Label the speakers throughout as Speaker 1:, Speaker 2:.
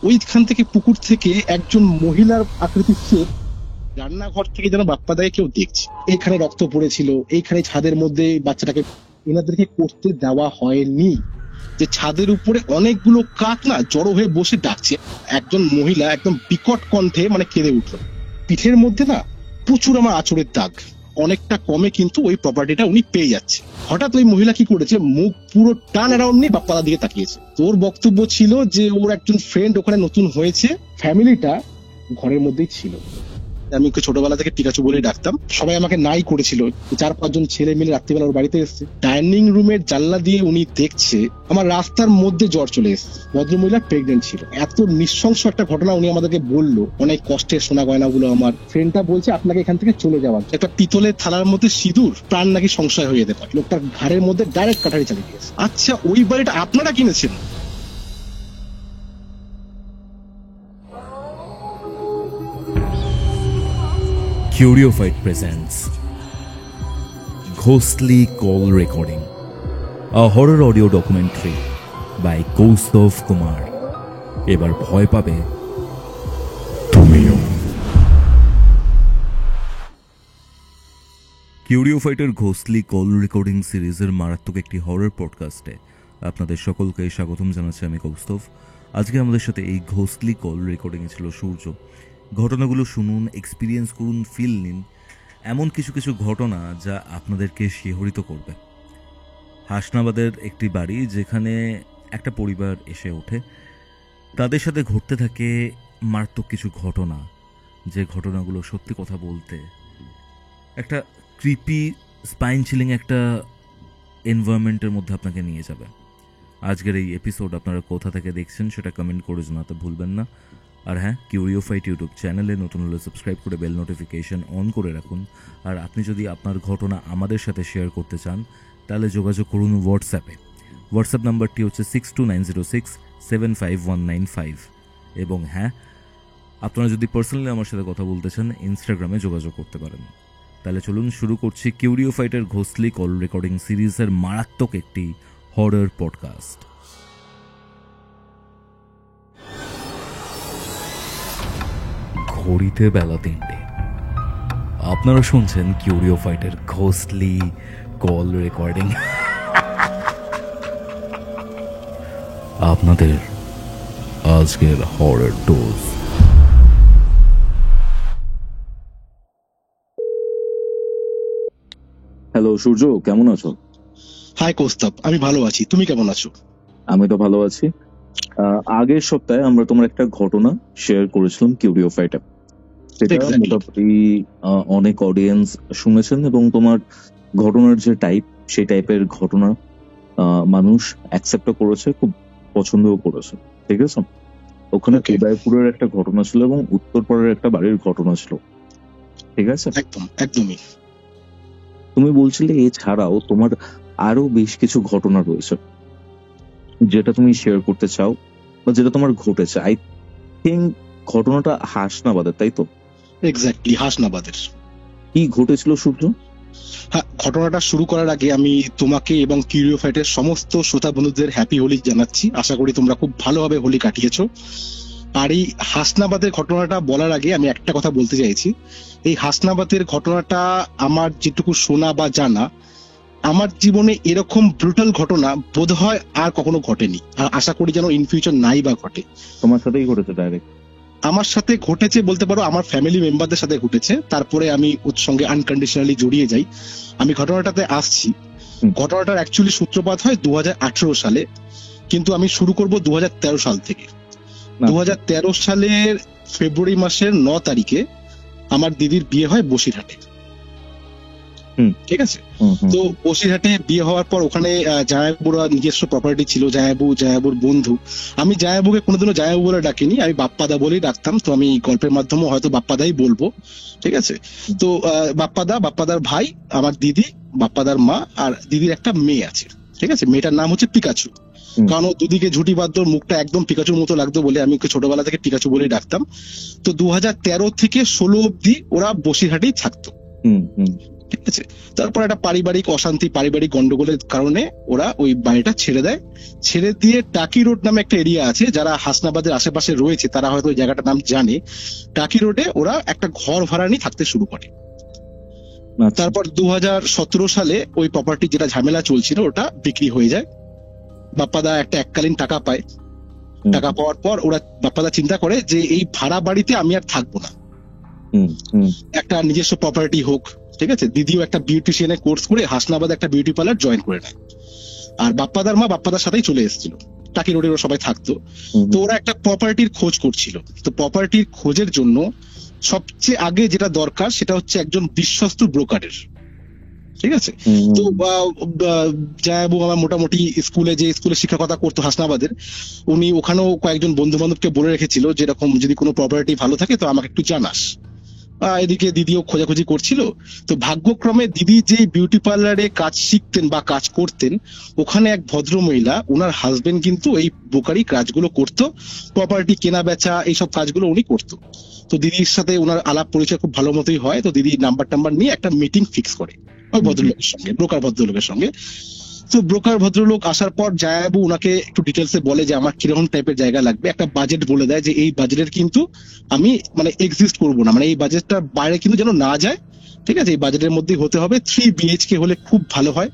Speaker 1: ওইখান থেকে পুকুর থেকে একজন মহিলার আকৃতির শেপ রান্নাঘর থেকে যেন বাপ্পাদাকে কেউ দেখছে। এইখানে রক্ত পড়েছিল, এইখানে ছাদের মধ্যে বাচ্চাটাকে এনাদেরকে করতে দেওয়া হয়নি। যে ছাদের উপরে অনেকগুলো কাক না জড়ো হয়ে বসে ডাকছে, একজন মহিলা একদম বিকট কণ্ঠে মানে কেঁদে উঠলো। পিঠের মধ্যে না প্রচুর আমার আঁচড়ের দাগ, অনেকটা কমে কিন্তু ওই প্রপার্টিটা উনি পেয়ে যাচ্ছে। হঠাৎ ওই মহিলা কি করেছে, মুখ পুরো টার্ন অ্যারাউন্ড নিয়ে বাপ্পাদার দিকে তাকিয়েছে। তোর বক্তব্য ছিল যে ওর একজন ফ্রেন্ড ওখানে নতুন হয়েছে, ফ্যামিলিটা ঘরের মধ্যেই ছিল। আমি ওকে ছোটবেলা থেকে পিকাচু বলেই ডাকতাম, সবাই আমাকে নাই করেছিল। 4-5 ছেলে মিলে রাত্রিবেলা ওর বাড়িতে এসছে, ডাইনিং রুমের জানলা দিয়ে উনি দেখছে আমার রাস্তার মধ্যে জ্বর চলে এসছে, ভদ্রমহিলা প্রেগনেন্ট ছিল। এত নৃশংস একটা ঘটনা উনি আমাদেরকে বললো। অনেক কষ্টের সোনা গয়নাগুলো আমার ফ্রেন্ডটা বলছে আপনাকে এখান থেকে চলে যাওয়ার। একটা পিতলের থালার মধ্যে সিঁদুর, প্রাণ নাকি সংশয় হয়ে যেতে পারে। লোকটার ঘাড়ের মধ্যে ডাইরেক্ট কাটারি চালিয়ে দিয়েছে। আচ্ছা, ওই বাড়িটা আপনারা কিনেছেন?
Speaker 2: Curiofite presents Ghostly Call Recording, a horror audio documentary by Kaustav Kumar. এবার ভয় পাবে তুমিও। কিউরিওফাইটের ঘোস্টলি কল রেকর্ডিং সিরিজের মারাত্মক একটি হরর পডকাস্টে আপনাদের সকলকে স্বাগতম জানাচ্ছি আমি কৌস্তভ। আজকে আমাদের সাথে এই ঘোস্টলি কল রেকর্ডিংয়ে ছিল সূর্য। ঘটনাগুলো শুনুন, এক্সপিরিয়েন্স করুন, ফিল নিন। এমন কিছু কিছু ঘটনা যা আপনাদেরকে শিহরিত করবে। হাসনাবাদের একটি বাড়ি যেখানে একটা পরিবার এসে ওঠে, তাদের সাথে ঘটতে থাকে মারাত্মক কিছু ঘটনা, যে ঘটনাগুলো সত্যি কথা বলতে একটা ক্রিপি, স্পাইন চিলিং একটা এনভায়রনমেন্টের মধ্যে আপনাকে নিয়ে যাবে। আজকের এই এপিসোড আপনারা কোথা থেকে দেখছেন সেটা কমেন্ট করে জানাতে ভুলবেন না। আর হ্যাঁ, কিউরিওফাইট ইউটিউব চ্যানেলে নতুন হলে সাবস্ক্রাইব করে বেল নোটিফিকেশন অন করে রাখুন। আর আপনি যদি আপনার ঘটনা আমাদের সাথে শেয়ার করতে চান তাহলে যোগাযোগ করুন হোয়াটসঅ্যাপে। হোয়াটসঅ্যাপ নাম্বারটি হচ্ছে 6290675195। এবং হ্যাঁ, আপনারা যদি পার্সোনালি আমার সাথে কথা বলতে চান ইনস্টাগ্রামে যোগাযোগ করতে পারেন। তাহলে চলুন শুরু করছি কিউরিওফাইটের ঘোস্টলি কল রেকর্ডিং সিরিজের মারাত্মক একটি হরর পডকাস্ট। ঘড়িতে বেলা 3টে। আপনারা শুনছেন কিউরিওফাইটের ঘোস্টলি কল রেকর্ডিং। আপনাদের আজকের হরর ডোজ।
Speaker 3: হ্যালো সূর্য, কেমন আছো?
Speaker 1: হাই কৌস্তব, আমি ভালো আছি, তুমি কেমন আছো?
Speaker 3: আমি তো ভালো আছি। আগের সপ্তাহে আমরা তোমার একটা ঘটনা শেয়ার করেছিলাম কিউরিওফাইটে, সেটা মোটামুটি অনেক অডিয়েন্স শুনেছেন এবং তোমার ঘটনার যে টাইপ, সেই টাইপের ঘটনা মানুষ অ্যাকসেপ্টও করেছে, খুব পছন্দও করেছে। ঠিক আছে, ওখানে উদয়পুরের একটা ঘটনা ছিল এবং উত্তরপাড়ার একটা বাড়ির ঘটনা ছিল। ঠিক আছে,
Speaker 1: একদমই।
Speaker 3: তুমি বলছিলে এছাড়াও তোমার আরো বেশ কিছু ঘটনা রয়েছে যেটা তুমি শেয়ার করতে চাও বা যেটা তোমার ঘটেছে। আই থিঙ্ক ঘটনাটা হাসনাবাদের, তাই তো?
Speaker 1: এক্স্যাক্টলি, হাসনাবাদের।
Speaker 3: কি ঘটেছিল সূর্য?
Speaker 1: হ্যাঁ, ঘটনাটা শুরু করার আগে আমি তোমাকে এবং কিউরিওফাইটের সমস্ত শ্রোতা বন্ধুদের হ্যাপি হোলি জানাচ্ছি। আশা করি তোমরা খুব ভালোভাবে হোলি কাটিয়েছো। আর এই হাসনাবাদের ঘটনাটা বলার আগে আমি একটা কথা বলতে চাইছি। এই হাসনাবাদের ঘটনাটা আমার যেটুকু শোনা বা জানা, আমার জীবনে এরকম ব্রুটাল ঘটনা বোধহয় আর কখনো ঘটেনি, আর আশা করি যেন ইন ফিউচার নাই বা ঘটে।
Speaker 3: তোমার সাথেই ঘটেছে? ডাইরেক্ট
Speaker 1: আমার সাথে ঘটেছে বলতে পারো, আমার ফ্যামিলি মেম্বারদের সাথে ঘটেছে, তারপরে আমি ওর সঙ্গে আনকন্ডিশনালি জড়িয়ে যাই। আমি ঘটনাটাতে আসছি। ঘটনাটার অ্যাকচুয়ালি সূত্রপাত হয় 2018 সালে, কিন্তু আমি শুরু করব 2013 সাল থেকে। 2013 সালের ফেব্রুয়ারি মাসের 9 তারিখে আমার দিদির বিয়ে হয় বসিরহাটে। ঠিক আছে, তো বসিরহাটে বিয়ে হওয়ার পর ওখানে জামাইবাবুর নিজস্ব প্রপার্টি ছিল, জামাইবাবুর বন্ধু। আমি জামাইবাবুকে কোনোদিনও জামাইবাবু বলে ডাকিনি, আমি বাপ্পাদা বলেই ডাকতাম। তো আমি গল্পের মাধ্যমে হয়তো বাপ্পাদাই বলবো। ঠিক আছে, তো বাপ্পাদার ভাই, আমার দিদি, বাপ্পাদার মা, আর দিদির একটা মেয়ে আছে। ঠিক আছে, মেয়েটার নাম হচ্ছে পিকাচু। কারণ ও দুদিকে ঝুটি বাঁধত, মুখটা একদম পিকাচুর মতো লাগতো বলে আমি ওকে ছোটবেলা থেকে পিকাচু বলেই ডাকতাম। তো 2013 থেকে 16 অব্দি ওরা বসিরহাটেই থাকতো। ঠিক আছে। তারপর একটা পারিবারিক অশান্তি, পারিবারিক গন্ডগোলের কারণে ওরা ওই বাড়িটা ছেড়ে দেয়। ছেড়ে দিয়ে টাকি রোড নামে একটা এরিয়া আছে, যারা হাসনাবাদের আশেপাশে রয়েছে তারা হয়তো ওই জায়গাটার নাম জানে। টাকি রোডে ওরা একটা ঘর ভাড়া নিয়ে থাকতে শুরু করে।
Speaker 3: আচ্ছা।
Speaker 1: তারপর 2017 সালে ওই প্রপার্টি যেটা ঝামেলা চলছিল ওটা বিক্রি হয়ে যায়। বাপ্পাদা একটা এককালীন টাকা পায়।
Speaker 3: হুম,
Speaker 1: টাকা পাওয়ার পর ওরা বাপ্পাদা চিন্তা করে যে এই ভাড়া বাড়িতে আমি আর থাকবো না,
Speaker 3: হুম, হুম,
Speaker 1: একটা নিজস্ব প্রপার্টি হোক। ঠিক আছে। দিদিও একটা বিউটিশিয়ানের কোর্স করে হাসনাবাদে একটা বিউটি পার্লার জয়েন করে নেয়। আর বাপ্পাদার মা বাপ্পাদার সাথেই চলে এসেছিল, টাকি রোডে ওরা সবাই থাকতো।
Speaker 3: হুম,
Speaker 1: তো ওরা একটা প্রপার্টির খোঁজ করছিল। তো প্রপার্টির খোঁজের জন্য সবচেয়ে আগে যেটা দরকার সেটা হচ্ছে একজন বিশ্বস্ত ব্রোকারের। ঠিক আছে।
Speaker 3: হুম,
Speaker 1: তো জায়াবু আমার মোটামুটি স্কুলে শিক্ষকতা করতো হাসনাবাদের, উনি ওখানেও কয়েকজন বন্ধু বান্ধবকে বলে রেখেছিল যেরকম যদি কোনো প্রপার্টি ভালো থাকে তো আমাকে একটু জানাস। এদিকে দিদিও খোঁজাখুঁজি করছিল। তো ভাগ্যক্রমে দিদি যে বিউটি পার্লারে কাজ শিখতেন বা কাজ করতেন, ওখানে এক ভদ্র মহিলা, ওনার হাজবেন্ড কিন্তু এই ব্রোকারি কাজগুলো করতো, প্রপার্টি কেনা বেচা এইসব কাজগুলো উনি করতো। তো দিদির সাথে ওনার আলাপ পরিচয় খুব ভালো মতোই হয়। তো দিদি নাম্বার টাম্বার নিয়ে একটা মিটিং ফিক্স করে ওই ভদ্রলোকের সঙ্গে, ব্রোকার ভদ্রলোকের সঙ্গে। তো ব্রোকার ভদ্রলোক আসার পর জায়াবু ওনাকে একটু ডিটেলসে বলে যে আমার কিরকম টাইপের জায়গা লাগবে, একটা বাজেট বলে দেয় যে এই বাজেটের কিন্তু আমি মানে এক্সিস্ট করবো না, মানে এই বাজেটটার বাইরে কিন্তু যেন না যায়। ঠিক আছে। এই বাজেটের মধ্যেই হতে হবে, 3 BHK হলে খুব ভালো হয়,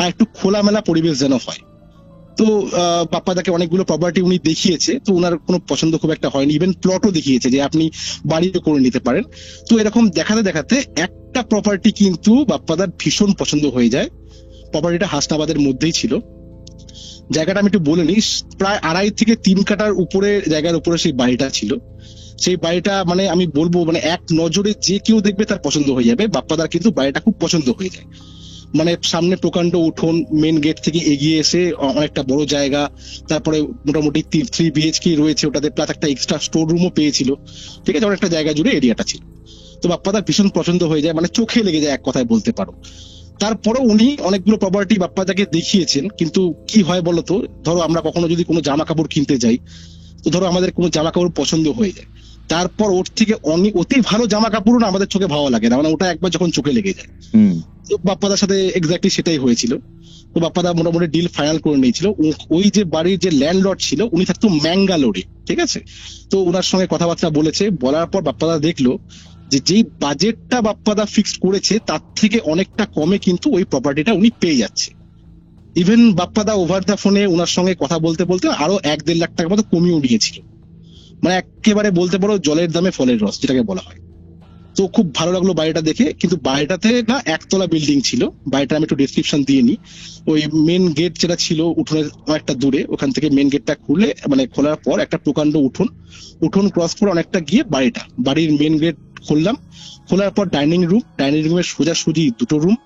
Speaker 1: আর একটু খোলামেলা পরিবেশ যেন হয়। তো বাপ্পাদাকে অনেকগুলো প্রপার্টি উনি দেখিয়েছে, তো ওনার কোনো পছন্দ খুব একটা হয়নি। ইভেন প্লটও দেখিয়েছে যে আপনি বাড়িতে করে নিতে পারেন। তো এরকম দেখাতে দেখাতে একটা প্রপার্টি কিন্তু বাপ্পাদার ভীষণ পছন্দ হয়ে যায়। প্রপার্টিটা হাসনাবাদের মধ্যেই ছিল। জায়গাটা আমি একটু বলে নিই, প্রায় 2.5 থেকে 3 কাঠার উপরে জায়গার উপরে সেই বাড়িটা ছিল। সেই বাড়িটা মানে আমি বলবো মানে এক নজরে যে কেউ দেখবে তার পছন্দ হয়ে যাবে। বাপ্পাদার কিন্তু বাড়িটা খুব পছন্দ হয়ে যায়। মানে সামনে প্রকাণ্ড উঠোন, মেন গেট থেকে এগিয়ে এসে অনেকটা বড় জায়গা, তারপরে মোটামুটি 3 BHK রয়েছে ওটাতে, প্লাস একটা এক্সট্রা স্টোর রুমও পেয়েছিল। ঠিক আছে। অনেকটা জায়গা জুড়ে এরিয়াটা ছিল। তো বাপ্পাদার ভীষণ পছন্দ হয়ে যায়, মানে চোখে লেগে যায় এক কথায় বলতে পারো। তারপরে উনি অনেকগুলো প্রপার্টি বাপ্পাদাকে দেখিয়েছেন, কিন্তু কি হয় বলতো, ধরো আমরা কখনো যদি কোনো জামা কাপড় কিনতে যাই, তো ধরো আমাদের কোনো জামা কাপড় পছন্দ হয়ে যায়, তারপর ওর থেকে অনেক অতি ভালো জামা কাপড়ও না আমাদের চোখে ভালো লাগে না, মানে ওটা একবার যখন চোখে লেগে যায়।
Speaker 3: হুম,
Speaker 1: তো বাপ্পাদার সাথে এক্স্যাক্টলি সেটাই হয়েছিল। তো বাপ্পাদা মোটামুটি ডিল ফাইনাল করে নিয়েছিল। ওই যে বাড়ির যে ল্যান্ডলর্ড ছিল উনি থাকতো ম্যাঙ্গালোরে। ঠিক আছে। তো ওনার সঙ্গে কথাবার্তা বলেছে, বলার পর বাপ্পাদা দেখলো যে যেই বাজেটটা বাপ্পাদা ফিক্সড করেছে তার থেকে অনেকটা কমে কিন্তু ওই প্রপার্টিটা উনি পেয়ে যাচ্ছে। ইভেন বাপ্পাদা ওভার দা ফোনে ওনার সঙ্গে কথা বলতে বলতে আরো 1-1.5 লাখ টাকার মতো কমিয়েও নিয়েছিল। মানে একেবারে বলতে পারো জলের দামে ফলের রস যেটাকে বলা হয়। তো খুব ভালো লাগলো বাড়িটা দেখে, কিন্তু বাড়িটাতে না একতলা বিল্ডিং ছিল। বাড়িটা আমি একটু ডেসক্রিপশন দিয়ে নিই। ওই মেন গেট যেটা ছিল উঠোনের অনেকটা দূরে, ওখান থেকে মেন গেটটা খুলে মানে খোলার পর একটা প্রকাণ্ড উঠোন ক্রস করে অনেকটা গিয়ে বাড়ির মেন গেট খুললাম। খোলার পর ডাইনিং রুমের সোজাসুজি 2টো রুম,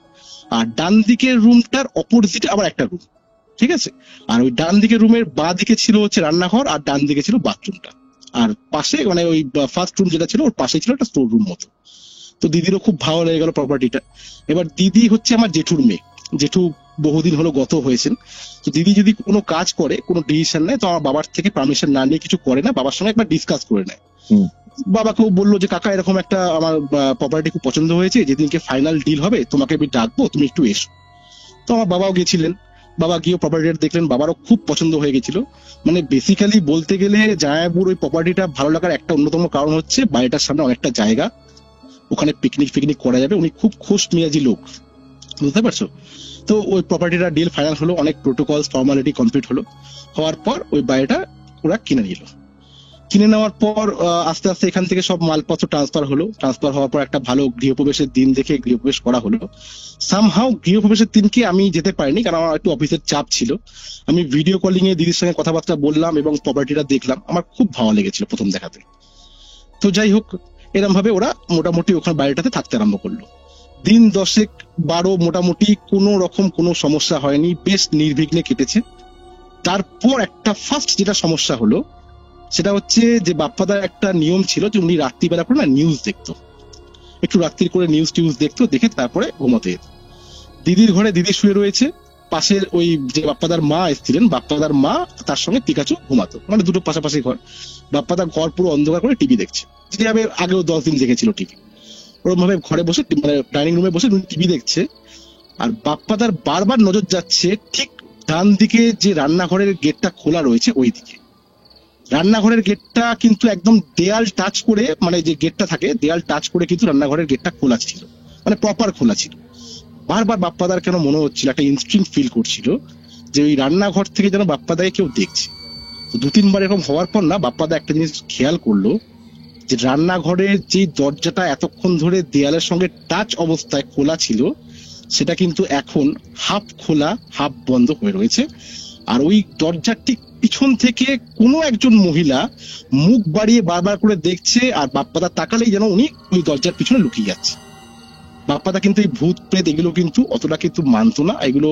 Speaker 1: আর ডান দিকের রুমটার অপোজিটে আবার একটা রুম। ঠিক আছে। আর ওই ডান দিকের রুমের বাঁ দিকে ছিল হচ্ছে রান্নাঘর, আর ডান দিকে ছিল বাথরুমটা। আর পাশে মানে ওই ফার্স্ট রুম যেটা ছিল ওর পাশে ছিল একটা স্টোর রুম মতো। তো দিদিরও খুব ভালো লেগে গেল প্রপার্টিটা। এবার দিদি হচ্ছে আমার জেঠুর মেয়ে, জেঠু বহুদিন হলো গত হয়েছেন। তো দিদি যদি কোনো কাজ করে, কোনো ডিসিশন নেয়, তো আমার বাবার থেকে পারমিশন না নিয়ে কিছু করে না, বাবার সঙ্গে একবার ডিসকাস করে নেয়।
Speaker 3: হুম।
Speaker 1: বাবাকেও বললো যে কাকা এরকম একটা আমার প্রপার্টি খুব পছন্দ হয়েছে, যেদিনকে ফাইনাল ডিল হবে তোমাকে আমি ডাকবো, তুমি একটু এসো। তো আমার বাবাও গেছিলেন। বাবা গিয়ে প্রপার্টিটা দেখলেন, বাবারও খুব পছন্দ হয়ে গেছিল। মানে বেসিক্যালি বলতে গেলে জায়াপুর ওই প্রপার্টিটা ভালো লাগার একটা অন্যতম কারণ হচ্ছে বাড়িটার সামনে অনেকটা জায়গা, ওখানে পিকনিক করা যাবে। উনি খুব খুশ মেজাজি লোক, বুঝতে পারছো। তো ওই প্রপার্টিটা ডিল ফাইনাল হলো, অনেক প্রোটোকল ফর্মালিটি কমপ্লিট হওয়ার পর ওই বাড়িটা ওরা কিনে নেওয়ার পর আস্তে আস্তে এখান থেকে সব মালপত্র ট্রান্সফার হওয়ার পর একটা ভালো গৃহপ্রবেশের দিন দেখে গৃহপ্রবেশ করা হলো। সামহাউ গৃহপ্রবেশের দিনকে আমি যেতে পারিনি, কারণ আমার একটু অফিসের চাপ ছিল। আমি ভিডিও কলিং এ দিদির সঙ্গে কথাবার্তা বললাম এবং প্রপার্টিটা দেখলাম, আমার খুব ভালো লেগেছিল প্রথম দেখাতে। তো যাই হোক, এরকম ভাবে ওরা মোটামুটি ওখানে বাড়িটাতে থাকতে আরম্ভ করলো। দিন 10-12 মোটামুটি কোনো রকম কোনো সমস্যা হয়নি, বেশ নির্বিঘ্নে কেটেছে। তারপর একটা ফার্স্ট যেটা সমস্যা হলো সেটা হচ্ছে যে বাপ্পাদার একটা নিয়ম ছিল যে উনি রাত্রিবেলা করে না নিউজ দেখতো, একটু রাত্রি করে নিউজ দেখতো, দেখে তারপরে ঘুমোতে যেত। দিদির ঘরে দিদি শুয়ে রয়েছে, পাশের ওই যে বাপ্পাদার মা এসেছিলেন, বাপ্পাদার মা তার সঙ্গে পিকাচু ঘুমাতো, মানে দুটো পাশাপাশি ঘর। বাপ্পাদার ঘর পুরো অন্ধকার করে টিভি দেখছে, যেটা আমি আগেও 10 দিন দেখেছিল টিভি। ওরকম ভাবে ঘরে বসে মানে ডাইনিং রুমে বসে টিভি দেখছে, আর বাপ্পাদার বারবার নজর যাচ্ছে ঠিক ডান দিকে যে রান্নাঘরের গেটটা খোলা রয়েছে ওই দিকে। রান্নাঘরের গেটটা কিন্তু একদম দেয়াল টাচ করে, মানে যে গেটটা থাকে দেয়াল টাচ করে কিন্তু রান্নাঘরের গেটটা খোলা ছিল, মানে প্রপার খোলা ছিল। বারবার বাপ্পাদার কেন মনে হচ্ছিল, একটা ইনস্টিংক্ট ফিল করছিল যে ওই রান্নাঘর থেকে যেন বাপ্পাদাকে কেউ দেখছে। তো 2-3 বার এরকম হওয়ার পর না বাপ্পাদা একটা জিনিস খেয়াল করলো, যে রান্নাঘরের যে দরজাটা এতক্ষণ ধরে দেয়ালের সঙ্গে টাচ অবস্থায় খোলা ছিল সেটা কিন্তু এখন হাফ খোলা হাফ বন্ধ হয়ে রয়েছে। আর ওই দরজার ঠিক পিছন থেকে কোনো একজন মহিলা মুখ বাড়িয়ে বারবার করে দেখছে, আর বাপ্পাদা তাকালেই যেন উনি ওই দরজার পিছনে লুকিয়ে যাচ্ছে। বাপ্পাদা কিন্তু এই ভূত প্রেত এগুলো কিন্তু অতটা কিন্তু মানতো না, এগুলো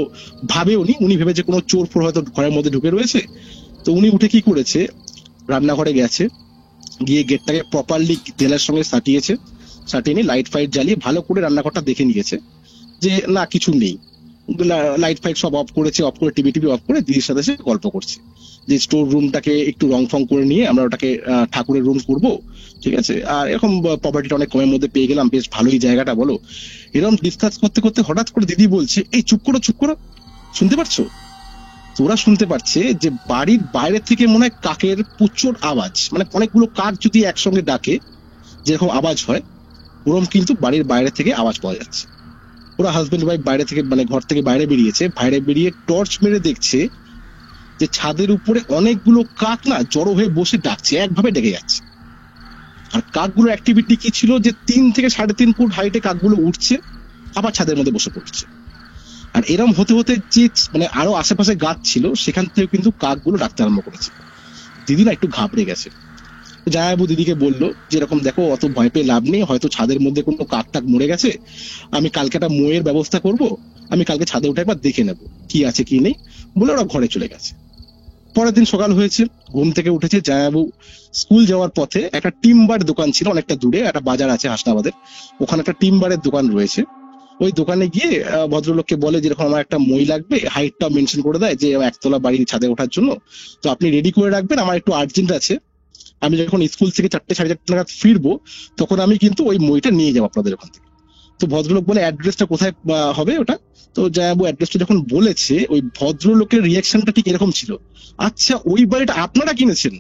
Speaker 1: ভাবে উনি ভেবে যে কোনো চোর ফোর হয়তো ঘরের মধ্যে ঢুকে রয়েছে। তো উনি উঠে কি করেছে, রান্নাঘরে গেছে, গিয়ে গেটটাকে প্রপারলি দেয়ালের সঙ্গে সাটিয়ে নিয়ে লাইট ফাইট জ্বালিয়ে ভালো করে রান্নাঘরটা দেখে নিয়েছে যে না কিছু নেই। লাইট ফাইট সব অফ করে টিভি অফ করে দিদির সাথে সে গল্প করছে যে স্টোর রুমটাকে একটু রং ফং করে নিয়ে আমরা ওটাকে ঠাকুরের রুম করব, ঠিক আছে, আর এরকম প্রপার্টিটা অনেক কমের মধ্যে পেয়ে গেলাম, বেশ ভালোই জায়গাটা, বলো। এরকম ডিসকাস করতে করতে হঠাৎ করে দিদি বলছে, এই চুপ করো, শুনতে পারছো? তোরা শুনতে পারছে যে বাড়ির বাইরে থেকে মনে হয় কাকের প্রচুর আওয়াজ, মানে অনেকগুলো কাক যদি একসঙ্গে ডাকে যেরকম আওয়াজ হয় ওরকম কিন্তু বাড়ির বাইরে থেকে আওয়াজ পাওয়া যাচ্ছে। ওরা হাজবেন্ড ওয়াইফ বাইরে থেকে মানে ঘর থেকে বাইরে বেরিয়ে টর্চ মেরে দেখছে যে ছাদের উপরে অনেকগুলো কাক না জড়ো হয়ে বসে ডাকছে, একভাবে ডেকে যাচ্ছে। আর কাকগুলো অ্যাক্টিভিটি কি ছিল যে 3 থেকে 3.5 ফুট হাইটে কাকগুলো উঠছে আবার ছাদের মধ্যে বসে পড়ছে। আর এরম হতে হতে যে মানে আরো আশেপাশে গাছ ছিল সেখান থেকে কিন্তু কাকগুলো ডাকতে আরম্ভ করেছে। দিদি না একটু ঘাবড়ে গেছে, জায়াবু দিদিকে বললো যে এরকম দেখো অত ভয় পেয়ে লাভ নেই, হয়তো ছাদের মধ্যে কোনো কাক টাক মরে গেছে, আমি কালকে একটা ময়ের ব্যবস্থা করব, আমি কালকে ছাদে উঠে একবার দেখে নেবো কি আছে কি নেই, বলে ওরা ঘরে চলে গেছে। পরের দিন সকাল হয়েছে, ঘুম থেকে উঠেছে, জায়াবু স্কুল যাওয়ার পথে একটা টিম্বার দোকান ছিল অনেকটা দূরে, একটা বাজার আছে হাসনাবাদের, ওখানে একটা টিম্বারের দোকান রয়েছে। ওই দোকানে গিয়ে ভদ্রলোককে বলে যেরকম আমার একটা মই লাগবে, হাইটটা মেনশন করে দেয় যে একতলা বাড়ির ছাদে ওঠার জন্য, তো আপনি রেডি করে রাখবেন, আমার একটু আর্জেন্ট আছে, আমি যখন স্কুল থেকে 4টে 4:30 নাগাদ ফিরবো তখন আমি কিন্তু ওই মইটা নিয়ে যাবো আপনাদের ওখান থেকে। তো ভদ্রলোক বলে অ্যাড্রেসটা কোথায় হবে ওটা? তো জায়াবু অ্যাড্রেসটা যখন বলেছে ওই ভদ্রলোকের রিয়াকশনটা ঠিক এরকম ছিল, আচ্ছা ওই বাড়িটা আপনারা কিনেছেন,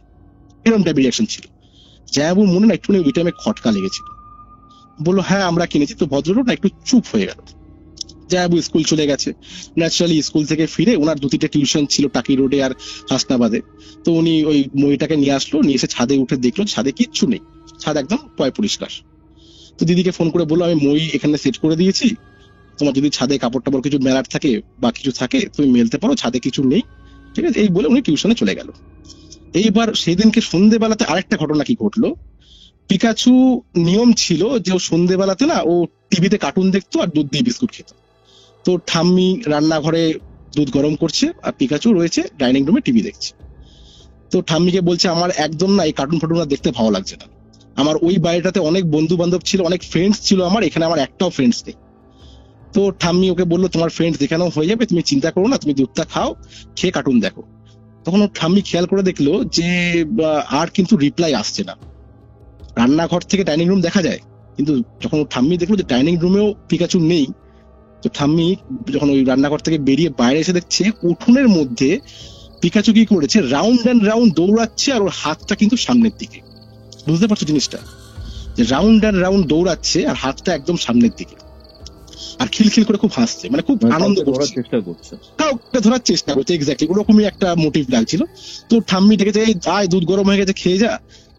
Speaker 1: এরকম টাইপের রিয়াকশন ছিল। জায়াবুর মনে না একটুখানি ওই টাইমে খটকা লেগেছিল, বললো হ্যাঁ আমরা কিনেছি। তো ভদ্রলোক না একটু চুপ হয়ে গেল। জায়াবু স্কুল চলে গেছে, ন্যাচারালি স্কুল থেকে ফিরে ওনার 2-3টে টিউশন ছিল টাকি রোডে আর হাসনাবাদে, তো উনি ওই মইটাকে নিয়ে আসলো, নিয়ে এসে ছাদে উঠে দেখলো ছাদে কিচ্ছু নেই, ছাদ একদম পরিষ্কার। তো দিদিকে ফোন করে বললো আমি মই এখানে সেট করে দিয়েছি, তোমার যদি ছাদে কাপড় টাপড় কিছু মেলার থাকে বা কিছু থাকে তুমি মেলতে পারো, ছাদে কিছু নেই, ঠিক আছে। এই বলে উনি টিউশনে চলে গেল। এইবার সেদিনকে সন্ধ্যেবেলাতে আরেকটা ঘটনা কি ঘটলো, পিকাচু নিয়ম ছিল যে ও সন্ধ্যেবেলাতে না ও টিভিতে কার্টুন দেখতো আর দুধ দিয়ে বিস্কুট খেত। তো ঠাম্মি রান্নাঘরে দুধ গরম করছে আর পিকাচু রয়েছে ডাইনিং রুমে টিভি দেখছে। তো ঠাম্মিকে বলছে আমার একদম না এই কার্টুন ফাটুন দেখতে ভালো লাগছে না, আমার ওই বাড়িটাতে অনেক বন্ধু বান্ধব ছিল, অনেক ফ্রেন্ডস ছিল আমার, এখানে আমার একটাও ফ্রেন্ডস নেই। তো ঠাম্মি ওকে বললো তোমার ফ্রেন্ডস দেখানো হয়ে যাবে, তুমি চিন্তা করো না, তুমি দুধটা খাও, খেয়ে কার্টুন দেখো। তখন ও ঠাম্মি খেয়াল করে দেখলো যে আর কিন্তু রিপ্লাই আসছে না। রান্নাঘর থেকে ডাইনিং রুম দেখা যায়, কিন্তু যখন ও ঠাম্মি দেখলো যে ডাইনিং রুমেও পিকাচু নেই, তো ঠাম্মি যখন ওই রান্নাঘর থেকে বেরিয়ে বাইরে এসে দেখছে উঠোনের মধ্যে পিকাচু কি করেছে, রাউন্ড অ্যান্ড রাউন্ড দৌড়াচ্ছে, আর ওর হাতটা কিন্তু সামনের দিকে। বুঝতে পারছো জিনিসটা, যে রাউন্ড অ্যান্ড রাউন্ড দৌড়াচ্ছে আর হাতটা একদম সামনের দিকে, আর খিলখিল করে খুব হাসছে, মানে খুব আনন্দ করছে, কাউকে ধরার চেষ্টা করছে। এক্স্যাক্টলি ওরকমই একটা মোটিভ লাগছিল। তো ঠাম্মি ডেকেছে, এই আয় দুধ গরম হয়ে গেছে খেয়ে যা।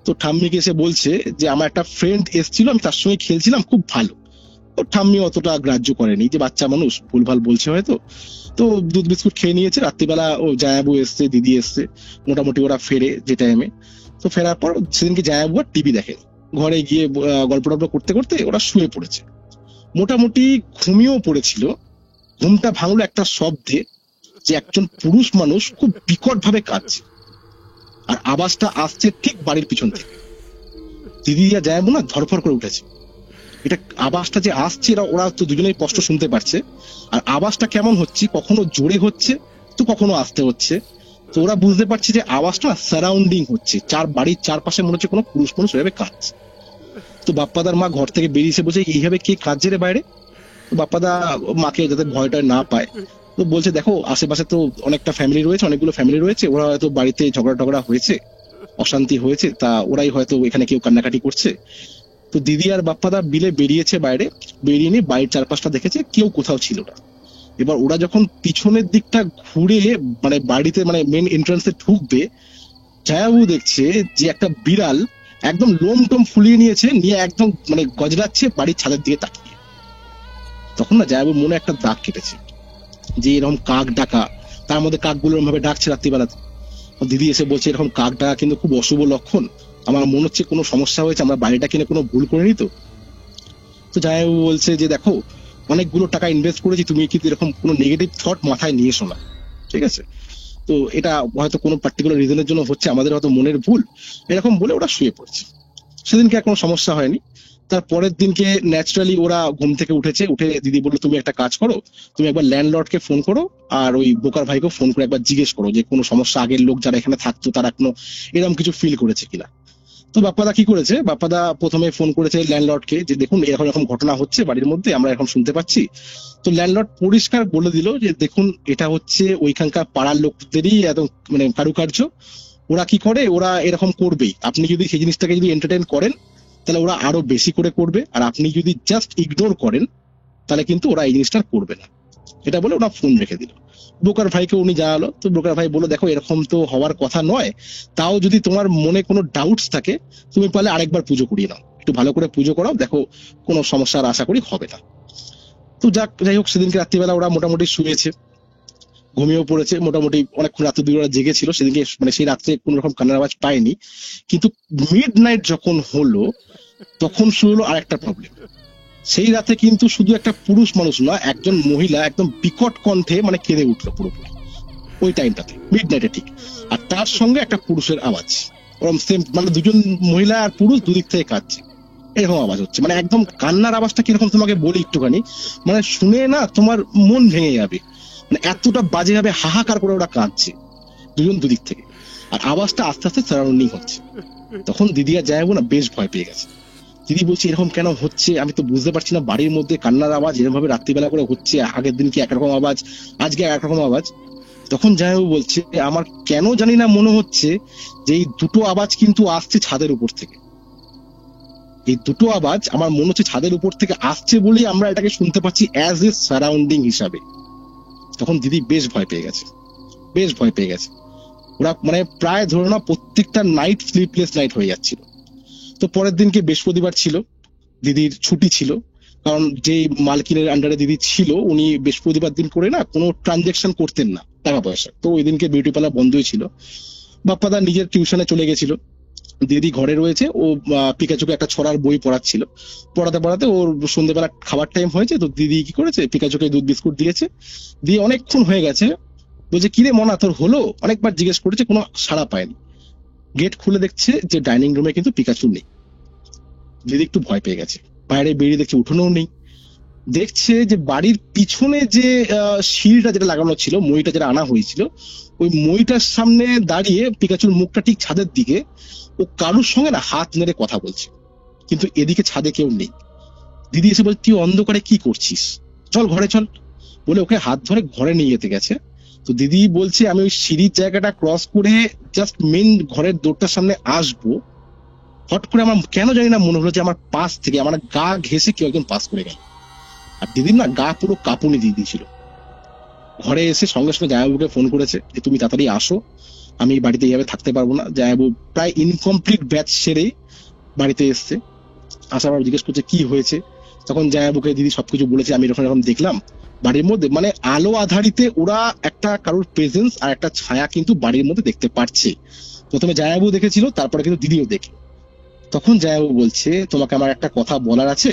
Speaker 1: তো ঠাম্মিকে এসে বলছে যে আমার একটা ফ্রেন্ড এসেছিল, আমি তার সঙ্গে খেলছিলাম, খুব ভালো। তো ঠাম্মি অতটা গ্রাহ্য করেনি, যে বাচ্চা মানুষ ভুলভাল বলছে হয়তো। তো দুধ বিস্কুট খেয়ে নিয়েছে। রাত্রিবেলা ও জায়াবু এসছে, দিদি এসছে, মোটামুটি ওরা ফেরে যে টাইমে। তো ফেরার পর সেদিনকে জায়াবু আর টিভি দেখে, ঘরে গিয়ে গল্প টল্প করতে করতে ওরা শুয়ে পড়েছে, মোটামুটি ঘুমিয়েও পড়েছিল। ঘুমটা ভাঙলো একটা শব্দে, যে একজন পুরুষ মানুষ খুব বিকট ভাবে কাঁদছে, আর আওয়াজটা আসছে ঠিক বাড়ির পিছন থেকে। দিদি আর জায়াবু না ধরফর করে উঠেছে, এটা আওয়াজটা যে আসছে ওরা তো দুজনেই স্পষ্ট শুনতে পারছে। আর আওয়াজটা কেমন হচ্ছে, কখনো জোরে হচ্ছে তো কখনো আস্তে হচ্ছে। তো ওরা বুঝতে পারছে যে আওয়াজটা সারাউন্ডিং হচ্ছে, বাড়ির চারপাশে মনে হচ্ছে কোনো পুরুষ মানুষ এভাবে কাঁদছে। তো বাপ্পাদার মা ঘর থেকে বেরিয়েছে, বলছে এইভাবে কে কাঁদছে রে বাইরে। তো বাপ্পাদা মাকে যাতে ভয়টা না পায় তো বলছে দেখো আশেপাশে তো অনেকটা ফ্যামিলি রয়েছে, অনেকগুলো ফ্যামিলি রয়েছে, ওরা হয়তো বাড়িতে ঝগড়া টগড়া হয়েছে, অশান্তি হয়েছে, তা ওরাই হয়তো এখানে কেউ কান্নাকাটি করছে। তো দিদি আর বাপ্পাদা বিলে বেরিয়েছে বাইরে, বেরিয়ে নিয়ে বাড়ির চারপাশটা দেখেছে, কেউ কোথাও ছিল না। এবার ওরা যখন পিছনের দিকটা ঘুরে মানে বাড়িতে মানে মেন এন্ট্রান্সে ঢুকবে, ছায়াবু দেখছে যে একটা বিড়াল একদম লোম টোম ফুলিয়ে নিয়েছে, নিয়ে একদম মানে গজরাচ্ছে বাড়ির ছাদের দিকে তাকিয়ে। তখন না জায়াবুর মনে একটা দাগ কেটেছে যে এরকম কাক ডাকা, তার মধ্যে কাকগুলো এরকম ভাবে ডাকছে রাত্রিবেলাতে। দিদি এসে বলছে এরকম কাক ডাকা কিন্তু খুব অশুভ লক্ষণ, আমার মনে হচ্ছে কোনো সমস্যা হয়েছে, আমরা বাড়িটা কিনে কোনো ভুল করে নিত। তো জায়াবু বলছে যে দেখো অনেকগুলো টাকা ইনভেস্ট করেছি, তুমি কিন্তু এরকম কোনো নেগেটিভ থট মাথায় নিয়ে এসো না, ঠিক আছে? তো এটা হয়তো কোনো পার্টিকুলার রিজনের জন্য হচ্ছে, আমাদের হয়তো মনের ভুল, এরকম বলে ওরা শুয়ে পড়ছে। সেদিনকে আর কোনো সমস্যা হয়নি। তার পরের দিনকে ন্যাচারালি ওরা ঘুম থেকে উঠেছে, উঠে দিদি বললো তুমি একটা কাজ করো, তুমি একবার ল্যান্ডলর্ডকে ফোন করো আর ওই বোকার ভাইকে ফোন করে একবার জিজ্ঞেস করো যে কোনো সমস্যা আগের লোক যারা এখানে থাকতো তারা কোনো এরকম কিছু ফিল করেছে কিনা। তো বাপ্পাদা কি করেছে, বাপ্পাদা প্রথমে ফোন করেছে ল্যান্ডলর্ডকে যে দেখুন এরকম এরকম ঘটনা হচ্ছে বাড়ির মধ্যে, আমরা এখন শুনতে পাচ্ছি। তো ল্যান্ডলর্ড পরিষ্কার বলে দিল যে দেখুন এটা হচ্ছে ওইখানকার পাড়ার লোকদেরই একদম মানে কারুকার্য, ওরা কি করে ওরা এরকম করবেই, আপনি যদি সেই জিনিসটাকে যদি এন্টারটেইন করেন তাহলে ওরা আরো বেশি করে করবে, আর আপনি যদি জাস্ট ইগনোর করেন তাহলে কিন্তু ওরা এই জিনিসটা করবে না। এটা বলে ওরা ফোন রেখে দিল। ব্রোকার ভাইকে উনি জানালো, তো ব্রোকার ভাই বললো দেখো এরকম তো হওয়ার কথা নয়, তাও যদি তোমার মনে কোনো ডাউটস থাকে তুমি পারলে আরেকবার পুজো করিয়ে নাও, একটু ভালো করে পুজো করাও, দেখো কোনো সমস্যার আশা করি হবে না। তো যাই হোক সেদিনকে রাত্রিবেলা ওরা মোটামুটি শুয়েছে, ঘুমিয়েও পড়েছে, মোটামুটি অনেকক্ষণ রাত্রে দুই ওরা জেগেছিল সেদিনকে, মানে সেই রাত্রে কোন রকম কান্নার আওয়াজ পায়নি। কিন্তু মিড নাইট যখন হলো তখন শুরু হলো আরেকটা প্রবলেম। সেই রাতে কিন্তু শুধু একটা পুরুষ মানুষ না, একজন মহিলা একদম বিকট কণ্ঠে মানে কেঁদে উঠলো পুরোপুরি ওই টাইমটাতে, মিড নাইটে ঠিক। আর তার সঙ্গে একটা পুরুষের আওয়াজ, ওরকম সেম মানে দুজন মহিলা আর পুরুষ দুদিক থেকে কাঁদছে, এরকম আওয়াজ হচ্ছে। মানে একদম কান্নার আওয়াজটা কিরকম তোমাকে বলি একটুখানি, মানে শুনে না তোমার মন ভেঙে যাবে, মানে এতটা বাজে ভাবে হাহাকার করে ওরা কাঁদছে দুজন দুদিক থেকে, আর আওয়াজটা আস্তে আস্তে সারাউন্ডিং হচ্ছে। তখন দিদি আর জায়াবু না বেশ ভয় পেয়ে গেছে। দিদি বলছে এরকম কেন হচ্ছে, আমি তো বুঝতে পারছি না, বাড়ির মধ্যে কান্নার আওয়াজ এরকম ভাবে রাত্রিবেলা করে হচ্ছে, আগের দিন কি একরকম আওয়াজ, আজকে একরকম আওয়াজ। তখন জায়াবু বলছে আমার কেন জানি না মনে হচ্ছে যে এই দুটো আওয়াজ কিন্তু আসছে ছাদের উপর থেকে, এই দুটো আওয়াজ আমার মনে হচ্ছে ছাদের উপর থেকে আসছে বলেই আমরা এটাকে শুনতে পাচ্ছি অ্যাজ এ সারাউন্ডিং হিসাবে। তখন দিদি বেশ ভয় পেয়ে গেছে, বেশ ভয় পেয়ে গেছে। ওরা মানে প্রায় ধরো না প্রত্যেকটা নাইট স্লিপলেস নাইট হয়ে যাচ্ছিল। তো পরের দিনকে বৃহস্পতিবার ছিল, দিদির ছুটি ছিল, কারণ যে মালকিনের আন্ডারে দিদি ছিল উনি বৃহস্পতিবার দিন করে না কোনো ট্রানজেকশন করতেন না টাকা পয়সা, তো ওই দিনকে বিউটি পার্লার বন্ধই ছিল। বাপ্পাদা নিজের টিউশনে চলে গেছিল, দিদি ঘরে রয়েছে, ও পিকাচুকে একটা ছড়ার বই পড়াচ্ছিল, পড়াতে পড়াতে ওর সন্ধ্যেবেলা খাবার টাইম হয়েছে, তো দিদি কি করেছে পিকাচুকে দুধ বিস্কুট দিয়েছে, দিয়ে অনেকক্ষণ হয়ে গেছে, বলছে কিরে মনা তোর হলো, অনেকবার জিজ্ঞেস করেছে কোনো সাড়া পায়নি। গেট খুলে দেখছে যে ডাইনিং রুমে কিন্তু পিকাচু নেই। দিদি একটু ভয় পেয়ে গেছে, বাইরে বেরিয়ে দেখছে উঠোনও নেই, দেখছে যে বাড়ির পিছনে যে সিঁড়িটা যেটা লাগানো ছিল, মইটা যেটা আনা হয়েছিল, ওই মইটার সামনে দাঁড়িয়ে পিকাচুর মুখটা ঠিক ছাদের দিকে, ও কারুর সঙ্গে না হাত নেড়ে কথা বলছে, কিন্তু এদিকে ছাদে কেউ নেই। দিদি এসে বলছে তুই অন্ধকারে কি করছিস, চল ঘরে চল, বলে ওকে হাত ধরে ঘরে নিয়ে যেতে গেছে। তো দিদি বলছে আমি ওই সিঁড়ির জায়গাটা ক্রস করে জাস্ট মেন ঘরের দরজার সামনে আসবো, হট করে আমার কেন জানি না মনে হলো যে আমার পাশ থেকে আমার গা ঘেঁষে কেউ একজন পাস করে গেল, আর দিদির না গা পুরো কাঁপুনি দিয়ে দিয়েছিল। ঘরে এসে সঙ্গে সঙ্গে জায়াবুকে ফোন করেছে যে তুমি তাড়াতাড়ি আসো, আমি বাড়িতে এইভাবে থাকতে পারবো না। জায়াবু প্রায় ইনকমপ্লিট ব্যাচ সেরে বাড়িতে এসছে, আসার পর জিজ্ঞেস করছে কি হয়েছে। তখন জায়াবুকে দিদি সবকিছু বলেছে, আমি এরকম এরকম দেখলাম বাড়ির মধ্যে, মানে আলো আধারিতে ওরা একটা কারোর প্রেজেন্স আর একটা ছায়া কিন্তু বাড়ির মধ্যে দেখতে পারছে। প্রথমে জায়াবু দেখেছিল, তারপরে কিন্তু দিদিও দেখলো। তখন জায়াবু বলছে তোমাকে আমার একটা কথা বলার আছে,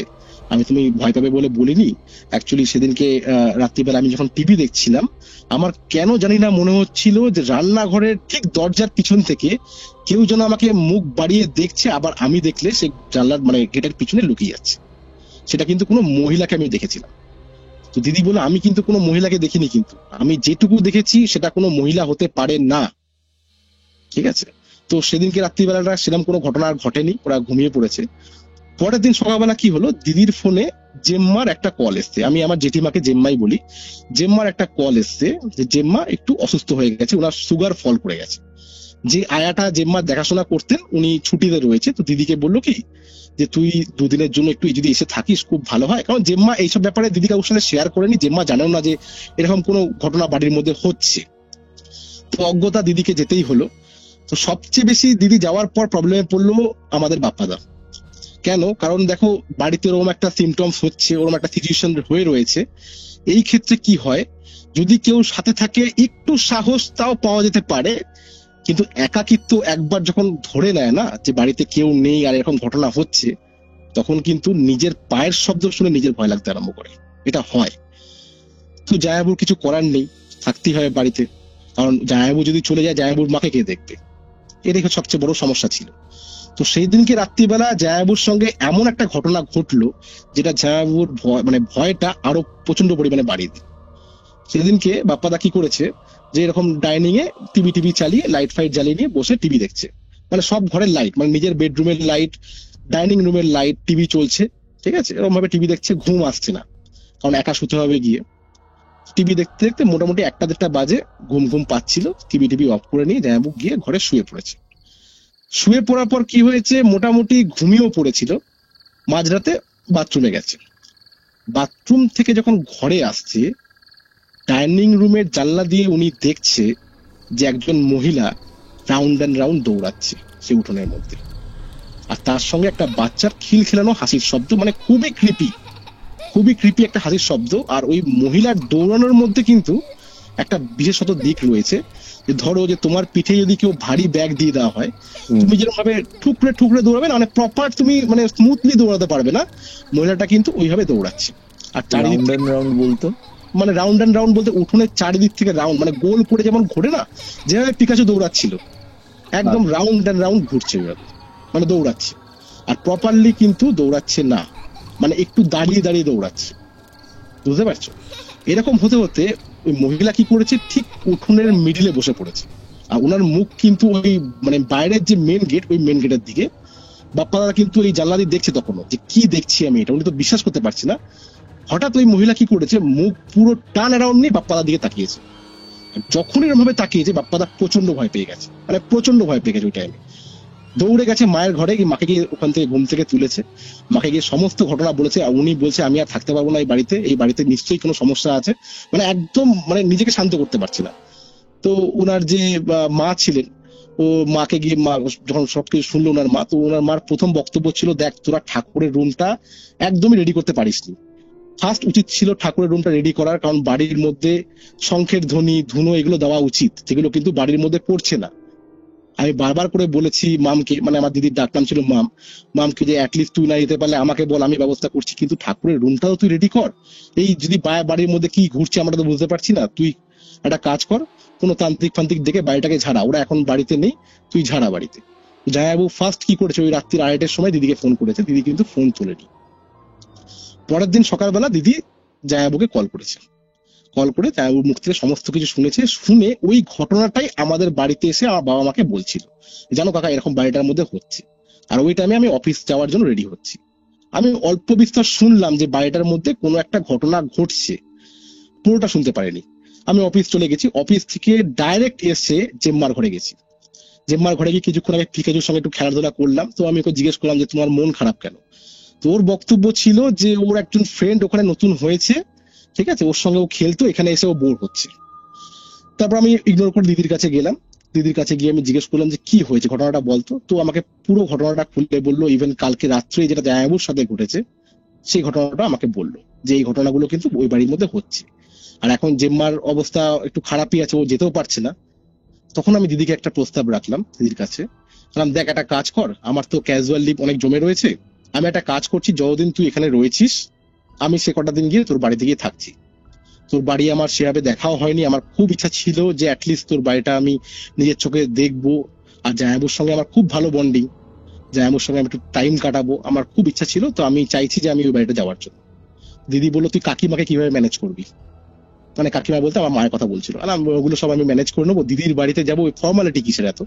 Speaker 1: আমি তুমি ভয় পাবে বলে বলিনি, অ্যাকচুয়ালি সেদিনকে রাত্রিবেলা আমি যখন টিভি দেখছিলাম আমার কেন জানি না মনে হচ্ছিল যে রান্নাঘরের ঠিক দরজার পিছন থেকে কেউ যেন আমাকে মুখ বাড়িয়ে দেখছে, আবার আমি দেখলে সে জানলার মানে গেটের পিছনে লুকিয়ে যাচ্ছে। সেটা কিন্তু কোনো মহিলাকে আমি দেখেছিলাম। তো দিদি বলে আমি কিন্তু কোনো মহিলাকে দেখিনি, কিন্তু আমি যেটুকু দেখেছি সেটা কোনো মহিলা হতে পারে না, ঠিক আছে? তো সেদিনকে রাত্রিবেলাটা সেরকম কোনো ঘটনা আর ঘটেনি, ওরা ঘুমিয়ে পড়েছে। পরের দিন সকালবেলা কি হলো, দিদির ফোনে জেম্মার একটা কল এসছে, আমি আমার জেঠিমাকে জেম্মাই বলি, জেম্মার একটা কল এসছে যে জেম্মা একটু অসুস্থ হয়ে গেছে, ওনার সুগার ফল করে গেছে। যে আয়াটা জেম্মার দেখাশোনা করতেন উনি ছুটিতে রয়েছে, তো দিদিকে বললো কি যে তুই দুদিনের জন্য একটু যদি এসে থাকিস খুব ভালো হয়, কারণ জেম্মা এইসব ব্যাপারে দিদিকে ওর সাথে শেয়ার করেনি, জেম্মা জানেও না যে এরকম কোনো ঘটনা বাড়ির মধ্যে হচ্ছে। তো অজ্ঞতা দিদিকে যেতেই হলো। তো সবচেয়ে বেশি দিদি যাওয়ার পর প্রবলেমে পড়লো আমাদের বাপ্পাদা। কেন? কারণ দেখো বাড়িতে ওরকম একটা সিমটমস হচ্ছে, ওরকম একটা সিচুয়েশন হয়ে রয়েছে, এই ক্ষেত্রে কি হয়, যদি কেউ সাথে থাকে একটু সাহস তাও পাওয়া যেতে পারে, কিন্তু একাকিত্ব একবার যখন ধরে নেয় না যে বাড়িতে কেউ নেই আর এরকম ঘটনা হচ্ছে, তখন কিন্তু নিজের পায়ের শব্দ শুনে নিজের ভয় লাগতে আরম্ভ করে, এটা হয়। তো জায়াবুর কিছু করার নেই, থাকতেই হয় বাড়িতে, কারণ জায়াবু যদি চলে যায় জায়াবুর মাকে কে দেখবে, এটাই সবচেয়ে বড় সমস্যা ছিল। তো সেই দিনকে রাত্রিবেলা জায়াবুর সঙ্গে এমন একটা ঘটনা ঘটলো যেটা জায়াবুর ভয় মানে ভয়টা আরো প্রচন্ড পরিমাণে বাড়িয়ে দিল। সেদিনকে বাপ্পাদা কি করেছে, যে এরকম ডাইনিং এ টিভি চালিয়ে লাইট ফাইট জ্বালিয়ে নিয়ে বসে টিভি দেখছে, মানে সব ঘরের লাইট, মানে নিজের বেডরুমের লাইট, ডাইনিং রুমের লাইট, টিভি চলছে, ঠিক আছে, এরকম ভাবে টিভি দেখছে, ঘুম আসছে না, কারণ একা শুতে হবে গিয়ে। টিভি দেখতে দেখতে মোটামুটি 1টা-1:30 বাজে, ঘুম পাচ্ছিল, টিভি অফ করে নিয়ে জায়াবু গিয়ে ঘরে শুয়ে পড়েছে। শুয়ে পড়ার পর কি হয়েছে, মোটামুটি ঘুমিয়েও পড়েছিল, মাঝরাতে বাথরুমে গেছে। বাথরুম থেকে যখন ঘরে আসছে, ডাইনিং রুমের জানলা দিয়ে উনি দেখছে যে একজন মহিলা রাউন্ড অ্যান্ড রাউন্ড দৌড়াচ্ছে সে উঠোনের মধ্যে, আর তার সঙ্গে একটা বাচ্চার খিলখিলানো হাসির শব্দ, মানে খুবই ক্রিপি একটা হাসির শব্দ। আর ওই মহিলার দৌড়ানোর মধ্যে কিন্তু একটা বিশেষত দিক রয়েছে, যে ধরো যে তোমার পিঠে যদি কেউ ভারী ব্যাগ দিয়ে দেওয়া হয়, তুমি যেরকম ভাবে ঠুকরে দৌড়াবে না, মানে প্রপার তুমি মানে স্মুথলি দৌড়াতে পারবে না, মহিলাটা কিন্তু ওইভাবে দৌড়াচ্ছে। আর চারিদিক
Speaker 3: রাউন্ড বলতো,
Speaker 1: মানে রাউন্ড অ্যান্ড রাউন্ড বলতে উঠোনের চারিদিক থেকে রাউন্ড, মানে গোল করে যেমন ঘোরে না, যেভাবে পিকাচু দৌড়াচ্ছিল, একদম রাউন্ড অ্যান্ড রাউন্ড ঘুরছে ওইভাবে, মানে দৌড়াচ্ছে। আর প্রপারলি কিন্তু দৌড়াচ্ছে না, মানে একটু দাঁড়িয়ে দৌড়াচ্ছে, বুঝতে পারছো? এরকম হতে হতে ওই মহিলা কি করেছে, ঠিক উঠোনের মিডিলে বসে পড়েছে, আর ওনার মুখ কিন্তু ওই মানে বাইরের যে মেন গেট, ওই মেন গেটের দিকে। বাপ্পাদারা কিন্তু এই জানলা দিয়ে দেখছে তখনও, যে কি দেখছি আমি, এটা উনি তো বিশ্বাস করতে পারছি না। হঠাৎ ওই মহিলা কি করেছে, মুখ পুরো টার্ন অ্যারাউন্ড নিয়ে বাপ্পাদার দিকে তাকিয়েছে। যখন এরকম ভাবে তাকিয়েছে, বাপ্পাদা প্রচন্ড ভয় পেয়ে গেছে, মানে প্রচন্ড ভয় পেয়ে গেছে। ওই টাইমে দৌড়ে গেছে মায়ের ঘরে, মাকে গিয়ে ওখান থেকে ঘুম থেকে তুলেছে, মাকে গিয়ে সমস্ত ঘটনা বলেছে। আর উনি বলছে আমি আর থাকতে পারবো না এই বাড়িতে নিশ্চয়ই কোনো সমস্যা আছে, মানে একদম মানে নিজেকে শান্ত করতে পারছে না। তো ওনার যে মা ছিলেন, ও মাকে গিয়ে মা যখন সবকিছু শুনলো ওনার মা, তো ওনার মার প্রথম বক্তব্য ছিল, দেখ তোরা ঠাকুরের রুমটা একদমই রেডি করতে পারিসনি, ফার্স্ট উচিত ছিল ঠাকুরের রুমটা রেডি করার, কারণ বাড়ির মধ্যে শঙ্খের ধ্বনি ধুনো এগুলো দেওয়া উচিত, যেগুলো কিন্তু বাড়ির মধ্যে পড়ছে না। আমি বারবার করে বলেছি মামকে, মানে আমার দিদির ডাক নাম ছিল মামকে, যে অ্যাটলিস্ট তুই না যেতে পারলে আমাকে বল, আমি ব্যবস্থা করছি, কিন্তু ঠাকুরের রুমটাও তুই রেডি কর। এই যদি বাড়ির মধ্যে কি ঘুরছে আমরা তো বুঝতে পারছি না, তুই একটা কাজ কর, কোনো তান্ত্রিক ফান্ত্রিক দেখে বাড়িটাকে ঝাড়া, ওরা এখন বাড়িতে নেই, তুই ঝাড়া বাড়িতে। জায়াবু ফার্স্ট কি করেছে, ওই রাত্রির 2:30টার সময় দিদিকে ফোন করেছে, দিদি কিন্তু ফোন তোলেনি। পরের দিন সকালবেলা দিদি জায়াবুকে কল করে জায়াবুর মুখ থেকে সমস্ত কিছু শুনেছে, শুনে ওই ঘটনাটাই আমাদের বাড়িতে এসে আমার বাবা মাকে বলছিল, জানো কাকা এরকম বাড়িটার মধ্যে হচ্ছে। আর ওই টাইমে আমি অফিস যাওয়ার জন্য রেডি হচ্ছি, আমি অল্প বিস্তর শুনলাম যে বাড়িটার মধ্যে কোনো একটা ঘটনা ঘটছে, পুরোটা শুনতে পারিনি। আমি অফিস চলে গেছি, অফিস থেকে ডাইরেক্ট এসে জেম্মার ঘরে গেছি। জেম্মার ঘরে গিয়ে কিছুক্ষণ আগে পিকাজুর সঙ্গে একটু খেলাধুলা করলাম, তো আমি ওকে জিজ্ঞেস করলাম যে তোমার মন খারাপ কেন। তো ওর বক্তব্য ছিল যে ওর একজন ফ্রেন্ড ওখানে নতুন হয়েছে, ঠিক আছে, ওর সঙ্গে ও খেলতো, এখানে এসে ও বোর হচ্ছে। তারপর আমি ইগনোর করে দিদির কাছে গেলাম, দিদির কাছে গিয়ে আমি জিজ্ঞেস করলাম যে কি হয়েছে, ঘটনাটা বলতো। তো আমাকে পুরো ঘটনাটা খুলে বললো, ইভেন কালকে রাত্রে যেটা জায়াবুর সাথে ঘটেছে সেই ঘটনাটা আমাকে বললো, যে এই ঘটনাগুলো কিন্তু ওই বাড়ির মধ্যে হচ্ছে। আর এখন জেম্মার অবস্থা একটু খারাপই আছে, ও যেতেও পারছে না। তখন আমি দিদিকে একটা প্রস্তাব রাখলাম দিদির কাছে, বললাম দেখ একটা কাজ কর, আমার তো ক্যাজুয়াল লিভ অনেক জমে রয়েছে, আমি একটা কাজ করছি, যতদিন তুই এখানে রয়েছিস আমি সে কটা দিন গিয়ে তোর বাড়িতে গিয়ে থাকছি। তোর বাড়ি আমার সেভাবে দেখাও হয়নি, আমার খুব ইচ্ছা ছিল যে অ্যাটলিস্ট তোর বাড়িটা আমি নিজের চোখে দেখবো। আর জায়াবুর সঙ্গে আমার খুব ভালো বন্ডিং, জায়াবুর সঙ্গে আমি একটু টাইম কাটাবো, আমার খুব ইচ্ছা ছিল, তো আমি চাইছি যে আমি ওই বাড়িটা যাওয়ার জন্য। দিদি বললো তুই কাকিমাকে কিভাবে ম্যানেজ করবি, মানে কাকিমা বলতে আমার মায়ের কথা বলছিল, আর ওগুলো সব আমি ম্যানেজ করে নেবো, দিদির বাড়িতে যাবো, ওই ফর্মালিটি কিসের এত।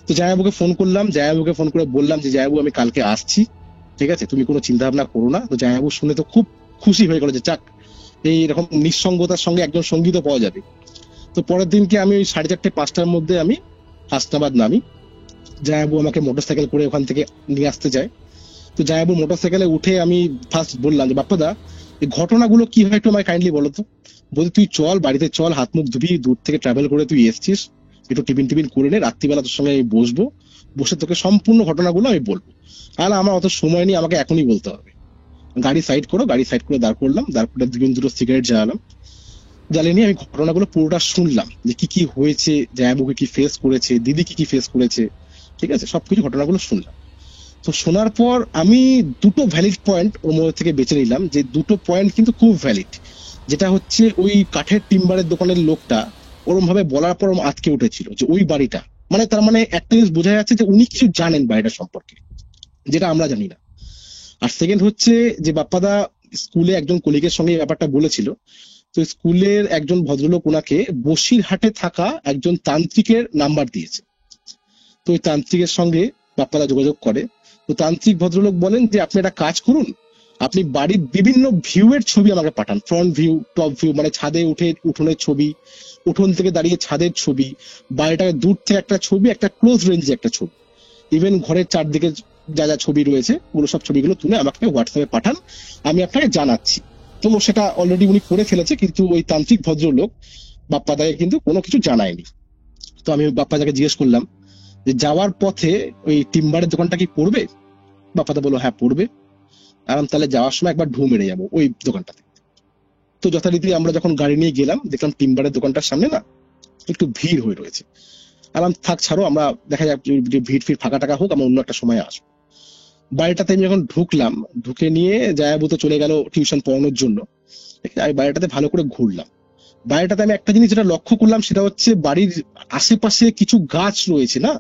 Speaker 1: তো জায়াবুকে ফোন করলাম, জায়াবুকে ফোন করে বললাম যে জায়াবু আমি কালকে আসছি, ঠিক আছে, তুমি কোনো চিন্তা ভাবনা করো না। তো জামাইবাবু শুনে তো খুব খুশি হয়ে গেল যে যাক, এই এরকম নিঃসঙ্গতার সঙ্গে একজন সঙ্গী তো পাওয়া যাবে। তো পরের দিনকে আমি ওই 4:30-5টার মধ্যে আমি হাসনাবাদ নামি। জামাইবাবু আমাকে মোটরসাইকেল করে ওখান থেকে নিয়ে আসতে যায়। তো জামাইবাবু মোটরসাইকেলে উঠে আমি ফার্স্ট বললাম যে বাপ্পাদা, এই ঘটনাগুলো কি হয় একটু আমায় কাইন্ডলি বলো তো। বলতে তুই চল বাড়িতে চল, হাত মুখ ধুবি, দূর থেকে ট্রাভেল করে তুই এসছিস, একটু টিফিন টিফিন করে নে, রাত্রিবেলা তোর সঙ্গে আমি বসবো, বসে তোকে সম্পূর্ণ ঘটনাগুলো আমি বলবো। আর আমার অত সময় নেই, আমাকে এখনই বলতে হবে। গাড়ি সাইড করো, গাড়ি সাইড করে দাঁড় করলাম, দাঁড় করে দুটো সিগারেট জ্বালালাম। জ্বালিয়ে নিয়ে আমি ঘটনাগুলো পুরোটা শুনলাম, যে কি কি হয়েছে, জামাইবাবুকে কি ফেস করেছে, দিদি কি কি ফেস করেছে, ঠিক আছে, সবকিছু ঘটনাগুলো শুনলাম। তো শোনার পর আমি দুটো ভ্যালিড পয়েন্ট ওর মধ্যে থেকে বেছে নিলাম, যে দুটো পয়েন্ট কিন্তু খুব ভ্যালিড। যেটা হচ্ছে ওই কাঠের টিম্বারের দোকানের লোকটা ওরম ভাবে বলার পর আটকে উঠেছিল যে ওই বাড়িটা, মানে তার মানে একটা জিনিস বোঝা যাচ্ছে যে উনি কিছু জানেন বাড়িটা সম্পর্কে, যেটা আমরা জানি না। আর সেকেন্ড হচ্ছে যে বাপ্পাদা স্কুলে একজন কলিগের সঙ্গে এই ব্যাপারটা বলেছিল। তো স্কুলের একজন ভদ্রলোক ওনাকে বসিরহাটে থাকা একজন তান্ত্রিকের নাম্বার দিয়েছে। তো ওই তান্ত্রিকের সঙ্গে বাপ্পাদা যোগাযোগ করে। তো তান্ত্রিক ভদ্রলোক বলেন যে আপনি একটা কাজ করুন, আপনি বাড়ির বিভিন্ন ভিউ এর ছবি আমাকে পাঠান, ফ্রন্ট ভিউ, টপ ভিউ, মানে ছাদে উঠে উঠোনের ছবি, উঠোন থেকে দাঁড়িয়ে ছাদের ছবি, বাড়িটাকে দূর থেকে একটা ছবি, একটা ক্লোজ রেঞ্জে একটা ছবি, ইভেন ঘরের চারদিকে যা যা ছবি রয়েছে ওগুলো সব ছবিগুলো তুলে আমাকে হোয়াটসঅ্যাপে পাঠান, আমি আপনাকে জানাচ্ছি। তো সেটা অলরেডি উনি করে ফেলেছে, কিন্তু ওই তান্ত্রিক ভদ্রলোক বাপ্পাদাকে কিন্তু কোনো কিছু জানায়নি। তো আমি বাপ্পাদাকে জিজ্ঞেস করলাম যে যাওয়ার পথে ওই টিম্বারের দোকানটা কি পড়বে? বাপ্পাদা বললো হ্যাঁ পড়বে। তাহলে যাওয়ার সময় একবার ঢু মেরে যাবো ওই দোকানটাতে। তো যথারীতি আমরা যখন গাড়ি নিয়ে গেলাম, দেখলাম টিম্বারের দোকানটার সামনে না একটু ভিড় হয়ে রয়েছে। থাক ছাড়ো, আমরা দেখা যাক যে ভিড় ফির ফাঁকা টাকা হোক, আমরা অন্য একটা সময় আসবো। বাড়িটাতে আমি যখন ঢুকলাম, ঢুকে নিয়ে জায়াবু তো চলে গেল টিউশন পড়ানোর জন্য। আমি বাড়িটাতে ভালো করে ঘুরলাম। বাড়িটাতে আমি একটা জিনিস যেটা লক্ষ্য করলাম সেটা হচ্ছে বাড়ির আশেপাশে কিছু গাছ রয়েছে না,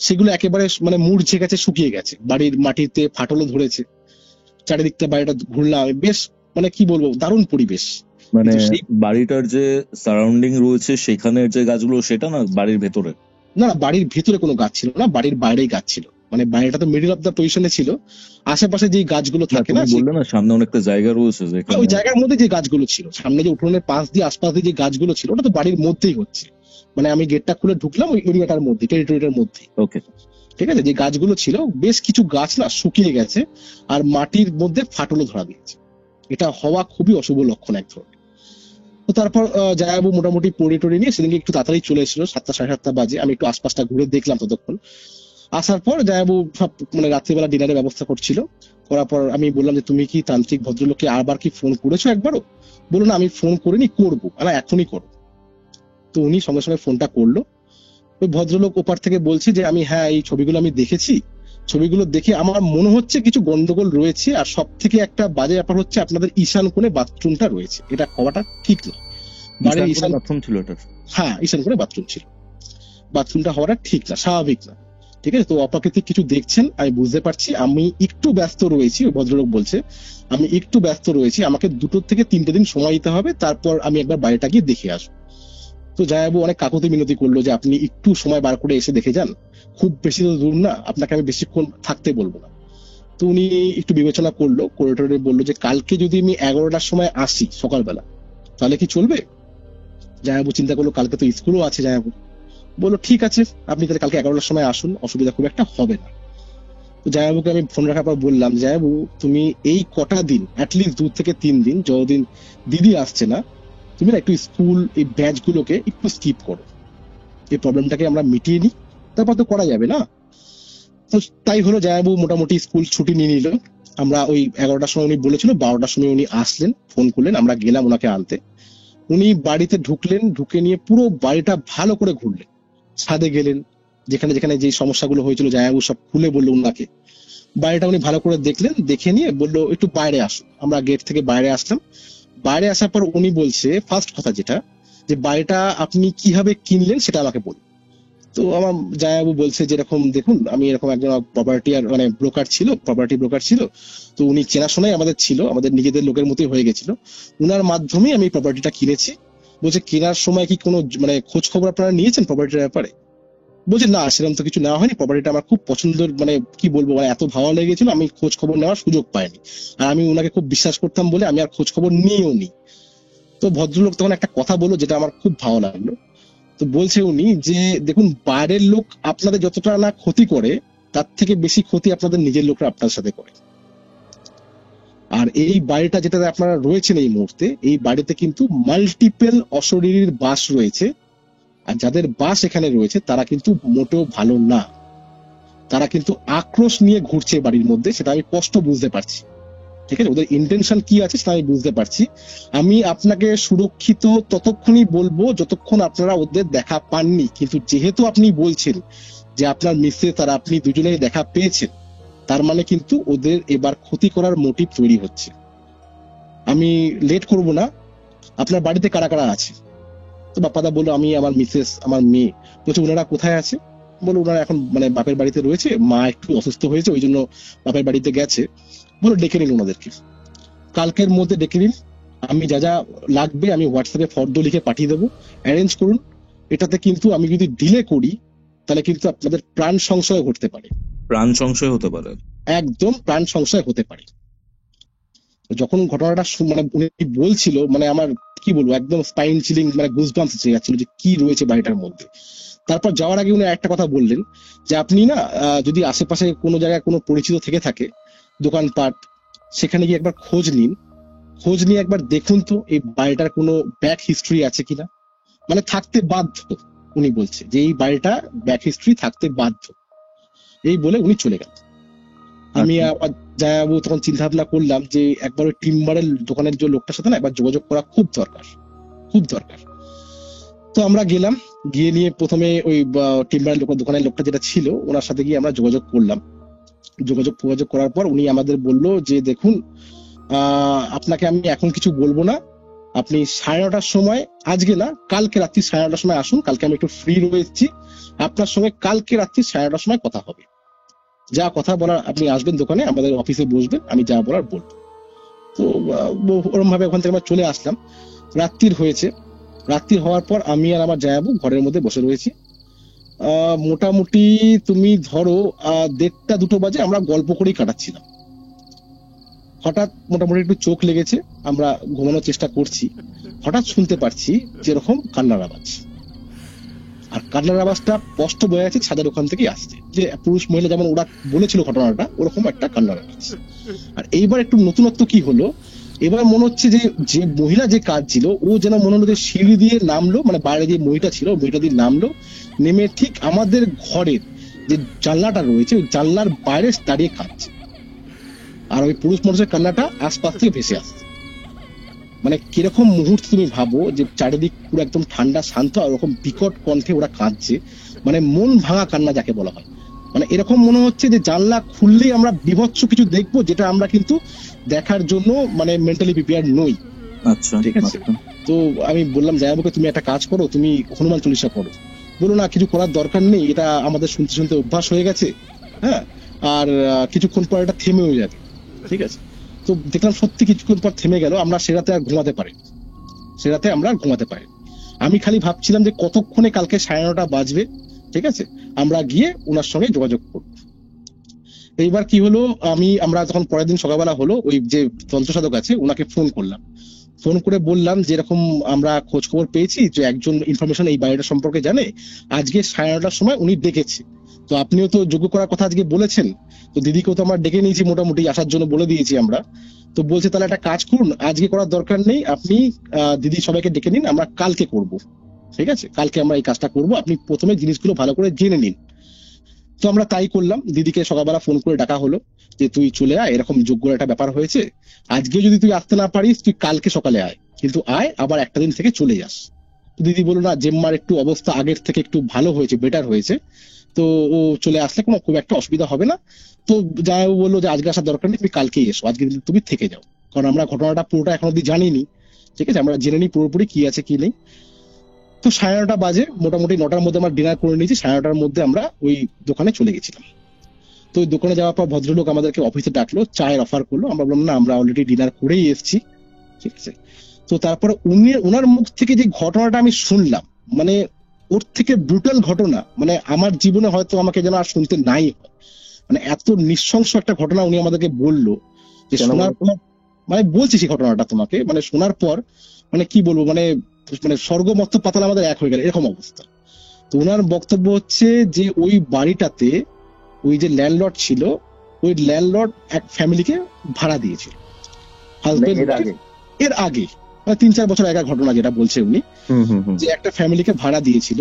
Speaker 1: সেগুলো একেবারে মানে মূর্ছে গেছে, শুকিয়ে গেছে, বাড়ির মাটিতে ফাটলও ধরেছে। চারিদিকটা বাড়িটা ঘুরলাম, বেশ মানে কি বলবো, দারুণ পরিবেশ।
Speaker 3: মানে
Speaker 1: কিন্তু সেই
Speaker 3: বাড়িটার যে সারাউন্ডিং রয়েছে সেখানের যে গাছগুলো, সেটা না বাড়ির ভেতরে?
Speaker 1: না, বাড়ির ভেতরে কোনো গাছ ছিল না, বাড়ির বাইরেই গাছ ছিল। মানে বাড়িটা তো মিডল অফ দ্য পজিশনে ছিল, আশেপাশে যে গাছগুলো
Speaker 3: না,
Speaker 1: থাকে
Speaker 3: তুমি
Speaker 1: না,
Speaker 3: বললে না সামনে অনেকটা জায়গা রয়েছে যেখানে।
Speaker 1: ওই জায়গার মধ্যে যে গাছগুলো ছিল, সামনে যে উঠোনের পাশ দিয়ে আশপাশ দিয়ে যে গাছগুলো ছিল, ওটা তো বাড়ির মধ্যেই হচ্ছে। মানে আমি গেটটা খুলে ঢুকলাম ওই এরিয়াটার মধ্যে, টেরিটরিটার মধ্যে।
Speaker 3: ওকে।
Speaker 1: ঠিক আছে, যে গাছগুলো ছিল বেশ কিছু গাছ না শুকিয়ে গেছে, আর মাটির মধ্যে ফাটলও ধরা দিয়েছে। এটা হওয়া খুবই অশুভ লক্ষণ এক ধরনের। তো তারপর জায়াবু মোটামুটি পড়ে টড়ে নিয়ে সেদিনকে একটু তাড়াতাড়ি চলে এসেছিল, 7টা 7:30 বাজে। আমি একটু আশপাশটা ঘুরে দেখলাম ততক্ষণ। আসার পর জায়াবু সব মানে রাত্রিবেলা ডিনারের ব্যবস্থা করছিল। করার পর আমি বললাম যে তুমি কি তান্ত্রিক ভদ্রলোককে আবার কি ফোন করেছো একবারও? বললো না আমি ফোন করিনি, করবো, এখনই করো। তো উনি সঙ্গে সঙ্গে ফোনটা করলো। ওই ভদ্রলোক ওপার থেকে বলছে যে আমি হ্যাঁ এই ছবিগুলো আমি দেখেছি, ছবিগুলো দেখে আমার মনে হচ্ছে কিছু গন্ডগোল রয়েছে, আর সব থেকে একটা বাজে ব্যাপার হচ্ছে আপনাদের ঈশান কোণে বাথরুমটা রয়েছে, এটা হওয়াটা ঠিক নয়। বাড়ির ঈশান,
Speaker 3: বাথরুম ছিল এটা?
Speaker 1: হ্যাঁ ঈশান কোণে বাথরুম ছিল, বাথরুমটা হওয়াটা ঠিক না, স্বাভাবিক না। ঠিক আছে, তো অপ্রাকৃতিক কিছু দেখছেন আমি বুঝতে পারছি, আমি একটু ব্যস্ত রয়েছি। ওই ভদ্রলোক বলছে আমি একটু ব্যস্ত রয়েছি, আমাকে 2 থেকে 3টে দিন সময় দিতে হবে, তারপর আমি একবার বাড়িটা গিয়ে দেখে আসবো। তো জায়াবু অনেক কাকুতি মিনতি করলো যে আপনি একটু সময় বার করে এসে দেখে যান, খুব বেশি তো দূর না, আপনাকে আমি বেশিক্ষণ থাকতে বলবো না। তো উনি একটু বিবেচনা করলো, করিডোরে বললো যে কালকে যদি আমি 11টার সময় আসি সকালবেলা তাহলে কি চলবে? জায়াবু চিন্তা করলো কালকে তো স্কুলও আছে। জায়াবু বললো ঠিক আছে, আপনি তাহলে কালকে 11টার সময় আসুন, অসুবিধা খুব একটা হবে না। তো জায়াবুকে আমি ফোন রাখার পর বললাম, জায়াবু তুমি এই কটা দিন অ্যাটলিস্ট 2 থেকে 3 দিন, যতদিন দিদি আসছে না, তুমি না একটু স্কুল এই ব্যাচ গুলোকে একটু স্কিপ করো, এই প্রবলেমটাকে আমরা মিটিয়ে নিই, তারপর তো করা যাবে না। তো তাই হলো, জায়াবু মোটামুটি স্কুল ছুটি নিয়ে নিল। আমরা ওই 11টার সময় উনি বলেছিল, 12টার সময় উনি আসলেন, ফোন করলেন, আমরা গেলাম ওনাকে আনতে। উনি বাড়িতে ঢুকলেন, ঢুকে নিয়ে পুরো বাড়িটা ভালো করে ঘুরলেন, ছাদে গেলেন, যেখানে যেখানে যে সমস্যাগুলো হয়েছিল জায়াবু সব খুলে বললো উনাকে। বাড়িটা উনি ভালো করে দেখলেন, দেখে নিয়ে বললো একটু বাইরে আসুন। আমরা গেট থেকে বাইরে আসলাম। বাইরে আসার পর উনি বলছে ফার্স্ট কথা যেটা, যে বাড়িটা আপনি কিভাবে কিনলেন সেটা আমাকে বলুন। তো আমার জায়াবু বলছে যেরকম দেখুন, আমি এরকম একজন প্রপার্টি আর মানে ব্রোকার ছিল, প্রপার্টি ব্রোকার ছিল, তো উনি চেনাশোনাই আমাদের ছিল, আমাদের নিজেদের লোকের মতোই হয়ে গেছিল, উনার মাধ্যমেই আমি প্রপার্টিটা কিনেছি। বলছে কেনার সময় কি কোনো মানে খোঁজ খবর আপনারা নিয়েছেন প্রপার্টির ব্যাপারে? বলছে না সেরকম তো কিছু নেওয়া হয়নি, প্রপার্টিটা আমার খুব পছন্দের, মানে কি বলবো, মানে এত ভালো লেগেছিল আমি খোঁজ খবর নেওয়ার সুযোগ পাইনি, আর আমি ওনাকে খুব বিশ্বাস করতাম বলে আমি আর খোঁজ খবর নিয়েও নি। তো ভদ্রলোক তখন একটা কথা বললো যেটা আমার খুব ভালো লাগলো। তো বলছে উনি যে দেখুন, বাইরের লোক আপনাদের যতটা না ক্ষতি করে তার থেকে বেশি ক্ষতি আপনাদের নিজের লোকরা আপনার সাথে করে। আর এই বাড়িটা যেটাতে আপনারা রয়েছেন এই মুহূর্তে, এই বাড়িতে কিন্তু মাল্টিপল অশরীরীর বাস রয়েছে, আর যাদের বাস এখানে রয়েছে তারা কিন্তু মোটেও ভালো না, তারা কিন্তু আক্রোশ নিয়ে ঘুরছে বাড়ির মধ্যে, সেটা আমি স্পষ্ট বুঝতে পারছি। ঠিক আছে, ওদের ইন্টেনশন কি আছে সেটা আমি বুঝতে পারছি। আমি আপনাকে সুরক্ষিত ততক্ষণই বলবো যতক্ষণ আপনারা ওদের দেখা পাননি, কিন্তু যেহেতু আপনি বলছেন যে আপনার মিসেস আর আপনি দুজনেই দেখা পেয়েছেন, তার মানে কিন্তু ওদের এবার ক্ষতি করার মোটিভ তৈরি হচ্ছে। আমি লেট করব না, আপনার বাড়িতে কারা কারা আছে? তো বাপ্পাদা বললো আমি, আমার মিসেস, আমার মেয়ে। বলছে ওনারা কোথায় আছে? বলো ওনারা এখন মানে বাপের বাড়িতে রয়েছে, মা একটু অসুস্থ হয়েছে ওই জন্য বাপের বাড়িতে গেছে। বলো ডেকে নিন ওনাদেরকে, কালকের মধ্যে ডেকে নিন, আমি যা যা লাগবে আমি হোয়াটসঅ্যাপে ফর্দ লিখে পাঠিয়ে দেবো, অ্যারেঞ্জ করুন। এটাতে কিন্তু আমি যদি ডিলে করি তাহলে কিন্তু আপনাদের প্রাণ সংশয় ঘটতে পারে,
Speaker 3: প্রাণ সংশয় হতে পারে।
Speaker 1: একদম প্রাণ সংশয় হতে পারে। যখন ঘটনাটা মানে উনি বলছিল, মানে আমার কি বলবো, একদম স্পাইন চিলিং, মানে গুজবাম্পস এসে যাচ্ছিল যে কি রয়েছে বাড়িটার মধ্যে। তারপর যাওয়ার আগে উনি একটা কথা বললেন যে আপনি না যদি আশেপাশে কোনো জায়গায় কোনো পরিচিত থেকে থাকে দোকানপাট, সেখানে গিয়ে একবার খোঁজ নিন, খোঁজ নিয়ে একবার দেখুন তো এই বাড়িটার কোনো ব্যাক হিস্ট্রি আছে কিনা, মানে থাকতে বাধ্য। উনি বলছে যে এই বাড়িটা ব্যাক হিস্ট্রি থাকতে বাধ্য। এই বলে উনি চলে গেল। আমি আবার যাবো, তখন চিন্তা ভাবনা করলাম যে একবার ওই টিম্বারের দোকানের যে লোকটার সাথে না একবার যোগাযোগ করা খুব দরকার, খুব দরকার। তো আমরা গেলাম, গিয়ে নিয়ে প্রথমে ওই টিম্বারের দোকানের লোকটা যেটা ছিল ওনার সাথে গিয়ে আমরা যোগাযোগ করলাম। যোগাযোগ করার পর উনি আমাদের বললো যে দেখুন, আপনাকে আমি এখন কিছু বলবো না, আপনি 9:30টার সময়, আজকে না কালকে রাত্রি 9:30টার সময় আসুন, কালকে আমি একটু ফ্রি রয়েছি, আপনার সঙ্গে কালকে রাত্রি 9:30টার সময় কথা হবে। যা কথা বলার আপনি আসবেন দোকানে, আমাদের অফিসে বসবেন, আমি যা বলার বলবো। তো ওরকম ভাবে ওখান থেকে আমরা চলে আসলাম। রাত্রির হয়েছে, রাত্রি হওয়ার পর আমি আর আমার জায়াবু ঘরের মধ্যে বসে রয়েছি। মোটামুটি তুমি ধরো 1:30-2 বাজে আমরা গল্প করেই কাটাচ্ছিলাম। হঠাৎ মোটামুটি একটু চোখ লেগেছে, আমরা ঘুমানোর চেষ্টা করছি, হঠাৎ শুনতে পারছি যেরকম কান্নার আওয়াজ। আর কান্নার আওয়াজটা স্পষ্ট বোঝা যাচ্ছে ছাদের ওখান থেকে আসছে, যে পুরুষ মহিলা যেমন ওরা বলেছিল ঘটনাটা, ওরকম একটা কান্নার আওয়াজ। আর এইবার একটু নতুনত্ব কি হলো, এবার মনে হচ্ছে যে যে মহিলা যে কাজ ছিল ও যেন মনে হলো যে সিঁড়ি দিয়ে নামলো, মানে বাইরে যে মহিলা ছিল মহিলা দিয়ে নামলো, নেমে ঠিক আমাদের ঘরের যে জানলাটা রয়েছে ওই জানলার বাইরে দাঁড়িয়ে কাঁদছে। আর ওই পুরুষ মানুষের কান্নাটা আশপাশ থেকে ভেসে আসছে। মানে কিরকম মুহূর্ত তুমি ভাবো, যে চারিদিক পুরো একদম ঠান্ডা শান্ত, আর ওরকম বিকট কণ্ঠে ওরা কাঁদছে, মানে মন ভাঙা কান্না যাকে বলা হয়। মানে এরকম মনে হচ্ছে যে জানলা খুললেই আমরা বিভৎস কিছু দেখবো, যেটা আমরা কিন্তু দেখার জন্য মানে মেন্টালি প্রিপেয়ার নই।
Speaker 3: আচ্ছা,
Speaker 1: ঠিক আছে। তো আমি বললাম জায়াবুকে তুমি একটা কাজ করো, তুমি হনুমান চল্লিশা পড়ো। বলো না কিছু করার দরকার নেই, এটা আমাদের শুনতে শুনতে অভ্যাস হয়ে গেছে, হ্যাঁ, আর কিছুক্ষণ পর এটা থেমেও যাবে। ঠিক আছে। তো দেখলাম সত্যি কিছুক্ষণ পর থেমে গেল, আমরা সে রাতে আর ঘুমাতে পারি, সে রাতে আমরা আর ঘুমাতে পারি। আমি খালি ভাবছিলাম যে কতক্ষণে কালকে 9:30 বাজবে, ঠিক আছে, আমরা গিয়ে ওনার সঙ্গে যোগাযোগ করবো। এইবার কি হলো, আমরা যখন পরের দিন সকালবেলা হলো, ওই যে তন্ত্রসাধক আছে ওনাকে ফোন করলাম, ফোন করে বললাম যে এরকম আমরা খোঁজ খবর পেয়েছি যে একজন ইনফরমেশন এই বাড়িটা সম্পর্কে জানে, আজকে 9:30টার সময় উনি ডেকেছে, তো আপনিও তো যোগ্য করার কথা আজকে বলেছেন, তো দিদিকেও তো আমরা ডেকে নিয়েছি, মোটামুটি আসার জন্য বলে দিয়েছি আমরা। তো বলছে তাহলে একটা কাজ করুন, আজকে করার দরকার নেই, আপনি দিদি সবাইকে ডেকে নিন, আমরা কালকে করব। ঠিক আছে, কালকে আমরা এই কাজটা করব, আপনি প্রথমে জিনিসগুলো ভালো করে জেনে নিন। তো আমরা তাই করলাম, দিদিকে সকালবেলা ফোন করে ডাকা হলো যে তুই চলে আয়, এরকম যোগ্য একটা ব্যাপার হয়েছে, আজকে যদি তুই আসতে না পারিস তুই কালকে সকালে আয়, কিন্তু আয় আবার একটা দিন থেকে চলে যাস। দিদি বললো না, জেম্মার একটু অবস্থা আগের থেকে একটু ভালো হয়েছে, বেটার হয়েছে, তো ও চলে আসলে কোনো খুব একটা অসুবিধা হবে না। তো যাই বললো যে আজকে আসার দরকার নেই, তুমি কালকেই এসো, আজকে তুমি থেকে যাও, কারণ আমরা ঘটনাটা পুরোটা এখন অব্দি জানিনি। ঠিক আছে, আমরা জেনে নিই পুরোপুরি কি আছে কি নেই। তো 9:30 বাজে, মোটামুটি 9টার মধ্যে আমরা ডিনার করে নিয়েছি, 9:30টার মধ্যে আমরা ওই দোকানে চলে গেছিলাম। তো ওই দোকানে যাওয়ার পর ভদ্রলোক আমাদেরকে অফিসে ডাকলো, চায়ের অফার করলো, আমরা বললাম না আমরা অলরেডি ডিনার করেই এসেছি। ঠিক আছে। তো তারপরে ওনার মুখ থেকে যে ঘটনাটা আমি শুনলাম, মানে ওর থেকে ব্রুটাল ঘটনা মানে আমার জীবনে হয়তো আমাকে যেন আর শুনতে নাই হয়। মানে এত নৃশংস একটা ঘটনা উনি আমাদেরকে বললো যে
Speaker 3: কেন
Speaker 1: শোনার পর মানে বলছি সেই ঘটনাটা তোমাকে, মানে শোনার পর মানে কি বলবো মানে মানে স্বর্গ মর্ত পাতাল আমাদের এক হয়ে গেল এরকম অবস্থা। তো ওনার বক্তব্য হচ্ছে যে ওই বাড়িটাতে ওই যে ল্যান্ডলর্ড ছিল, ওই ল্যান্ডলর্ড এক ফ্যামিলিকে ভাড়া দিয়েছিল, হাজবেন্ড
Speaker 3: এর আগে?
Speaker 1: এর আগে মানে 3-4 বছর আগের ঘটনা যেটা বলছে উনি, যে একটা ফ্যামিলিকে ভাড়া দিয়েছিল,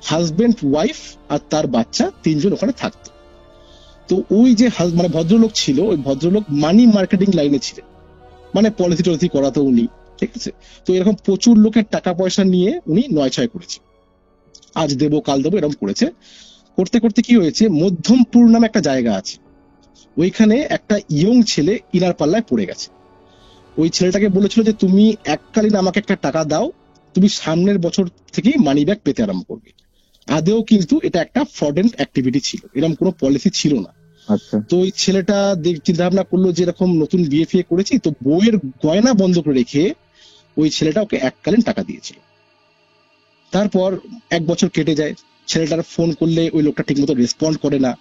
Speaker 1: হাজবেন্ড ওয়াইফ আর তার বাচ্চা 3 জন ওখানে থাকতো। তো ওই যে মানে ভদ্রলোক ছিল, ওই ভদ্রলোক মানি মার্কেটিং লাইনে ছিলেন, মানে পলিসি টলিসি করাতো উনি, ঠিক আছে। তো এরকম প্রচুর লোকের টাকা পয়সা নিয়ে উনি 9-6 করেছে, আজ দেবো কাল দেবো এরকম করেছে। করতে করতে কি হয়েছে, মধ্যমপুর নামে একটা জায়গা আছে, ওইখানে একটা ইয়ং ছেলে ইনার পাল্লায় পড়ে গেছে। ওই ছেলেটাকে বলেছিল যে তুমি এককালীন আমাকে একটা টাকা দাও, তুমি সামনের বছর থেকেই মানি ব্যাক পেতে আরম্ভ করবে। আদেও কিন্তু এটা একটা ফ্রডেন্ট অ্যাক্টিভিটি ছিল, এরকম কোনো পলিসি ছিল না।
Speaker 3: আচ্ছা,
Speaker 1: তো ওই ছেলেটা চিন্তা ভাবনা করলো যে এরকম নতুন বিয়ে ফিয়ে করেছি, তো বউয়ের গয়না বন্ধ করে রেখে ওই ছেলেটা ওকে এককালীন টাকা দিয়েছিল। তারপর 1 বছর কেটে যায়, ছেলেটার ফোন করলে ওই লোকটা ঠিকমতো রেসপন্ড করে না,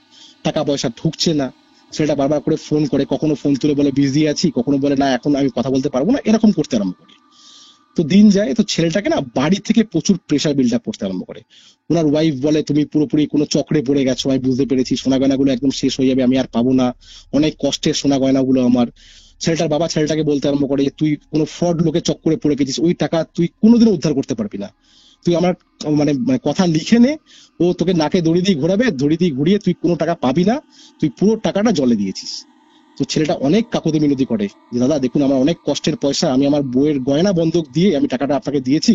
Speaker 1: টাকা পয়সা ঢুকছে না। ছেলেটা বারবার করে ফোন করে, কখনো ফোন তুলে বলে বিজি আছি, কখনো বলে না এখন আমি কথা বলতে পারবো না, এরকম করতে আরম্ভ করে। তো দিন যায়, তো ছেলেটাকে না বাড়ি থেকে প্রচুর প্রেশার বিল্ড আপ করতে আরম্ভ করে। ওনার ওয়াইফ বলে তুমি পুরোপুরি কোনো চক্রে পড়ে গেছো, আমি বুঝতে পেরেছি, সোনা গয়নাগুলো একদম শেষ হয়ে যাবে, আমি আর পাবো না, অনেক কষ্টের সোনা গয়নাগুলো আমার। ছেলেটার বাবা ছেলেটাকে বলতে আরম্ভ করে যে তুই কোনো ফ্রড লোকের চক্করে পড়ে গেছিস, ওই টাকা তুই কোনোদিনও উদ্ধার করতে পারবি না, তুই আমার মানে মানে কথা লিখে নে, ও তোকে নাকে দড়ি দিয়ে ঘোরাবে, দড়ি দিয়ে ঘুরিয়ে তুই কোনো টাকা পাবি না, তুই পুরো টাকাটা জলে দিয়েছিস। তো ছেলেটা অনেক কাকুতি মিনতি করে যে দাদা দেখুন আমার অনেক কষ্টের পয়সা, আমি আমার বইয়ের গয়না বন্ধক দিয়ে আমি টাকাটা আপনাকে দিয়েছি,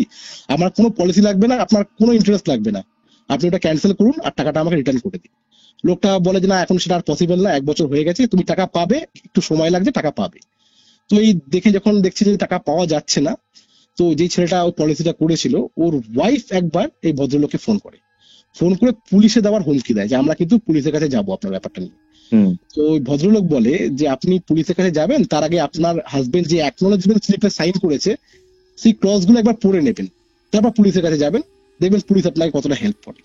Speaker 1: আমার কোনো পলিসি লাগবে না, আপনার কোনো ইন্টারেস্ট লাগবে না, আপনি ওটা ক্যান্সেল করুন আর টাকাটা আমাকে রিটার্ন করে দিন। লোকটা বলে যে না এখন সেটা আর পসিবল না, 1 বছর হয়ে গেছে, তুমি টাকা পাবে, একটু সময় লাগছে, টাকা পাবে। তো এই দেখে যখন দেখছি যে টাকা পাওয়া যাচ্ছে না, তো যে ছেলেটা ওই পলিসিটা করেছিল ওর ওয়াইফ একবার এই ভদ্রলোককে ফোন করে পুলিশে দেওয়ার হুমকি দেয় যে আমরা কিন্তু পুলিশের কাছে যাবো আপনার ব্যাপারটা নিয়ে। তো ওই ভদ্রলোক বলে যে আপনি পুলিশের কাছে যাবেন, তার আগে আপনার হাজবেন্ড যে অ্যাকনোলেজমেন্ট স্লিপে সাইন করেছে সেই ক্লজ গুলো একবার পড়ে নেবেন, তারপর পুলিশের কাছে যাবেন, দেখবেন পুলিশ আপনাকে কতটা হেল্প করে।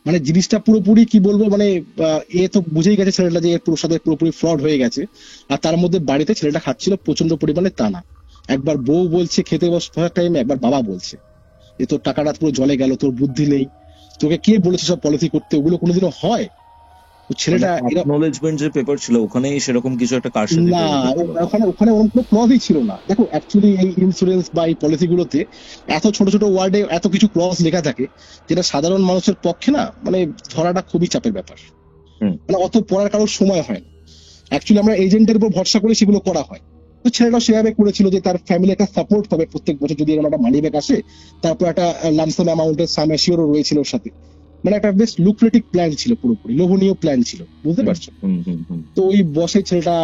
Speaker 1: মানে জিনিসটা পুরোপুরি কি বলবো মানে এ তো বুঝেই গেছে ছেলেটা যে এর সাথে পুরোপুরি ফ্রড হয়ে গেছে। আর তার মধ্যে বাড়িতে ছেলেটা খাচ্ছিল প্রচন্ড পরিমাণে টানা, একবার বউ বলছে খেতে বসার টাইমে, একবার বাবা বলছে যে তোর টাকাটা পুরো জলে গেল, তোর বুদ্ধি নেই, তোকে কে বলেছে সব পলিসি করতে, ওগুলো কোনোদিনও হয়? তো ছেলেটা
Speaker 3: অ্যাকনলেজমেন্ট যে পেপার ছিল ওখানে সেরকম কিছু একটা কারসাজি
Speaker 1: না, ওখানে ওরকম কোনো ক্লজই ছিল না। দেখো অ্যাকচুয়ালি এই ইন্স্যুরেন্স বা এই পলিসি গুলোতে এত ছোট ছোট ওয়ার্ডে এত কিছু ক্লজ লেখা থাকে যেটা সাধারণ মানুষের পক্ষে না মানে ধরাটা খুবই চাপের ব্যাপার, মানে অত পড়ার কারোর সময় হয় না। অ্যাকচুয়ালি আমরা এজেন্টের উপর ভরসা করে সেগুলো করা হয়। তো ছেলেটা সেভাবে করেছিল যে তার ফ্যামিলি একটা সাপোর্ট পাবে প্রত্যেক বছর যদি এরকম একটা মানি ব্যাক আসে, তারপর একটা লামসাম অ্যামাউন্টের সাম অ্যাসিওরও রয়েছিল ওর সাথে, মানে একটা বেশ লুক্রেটিভ প্ল্যান ছিল, পুরোপুরি লোভনীয় প্ল্যান ছিল, বুঝতে পারছো? তো ওই বসে ছেলেটা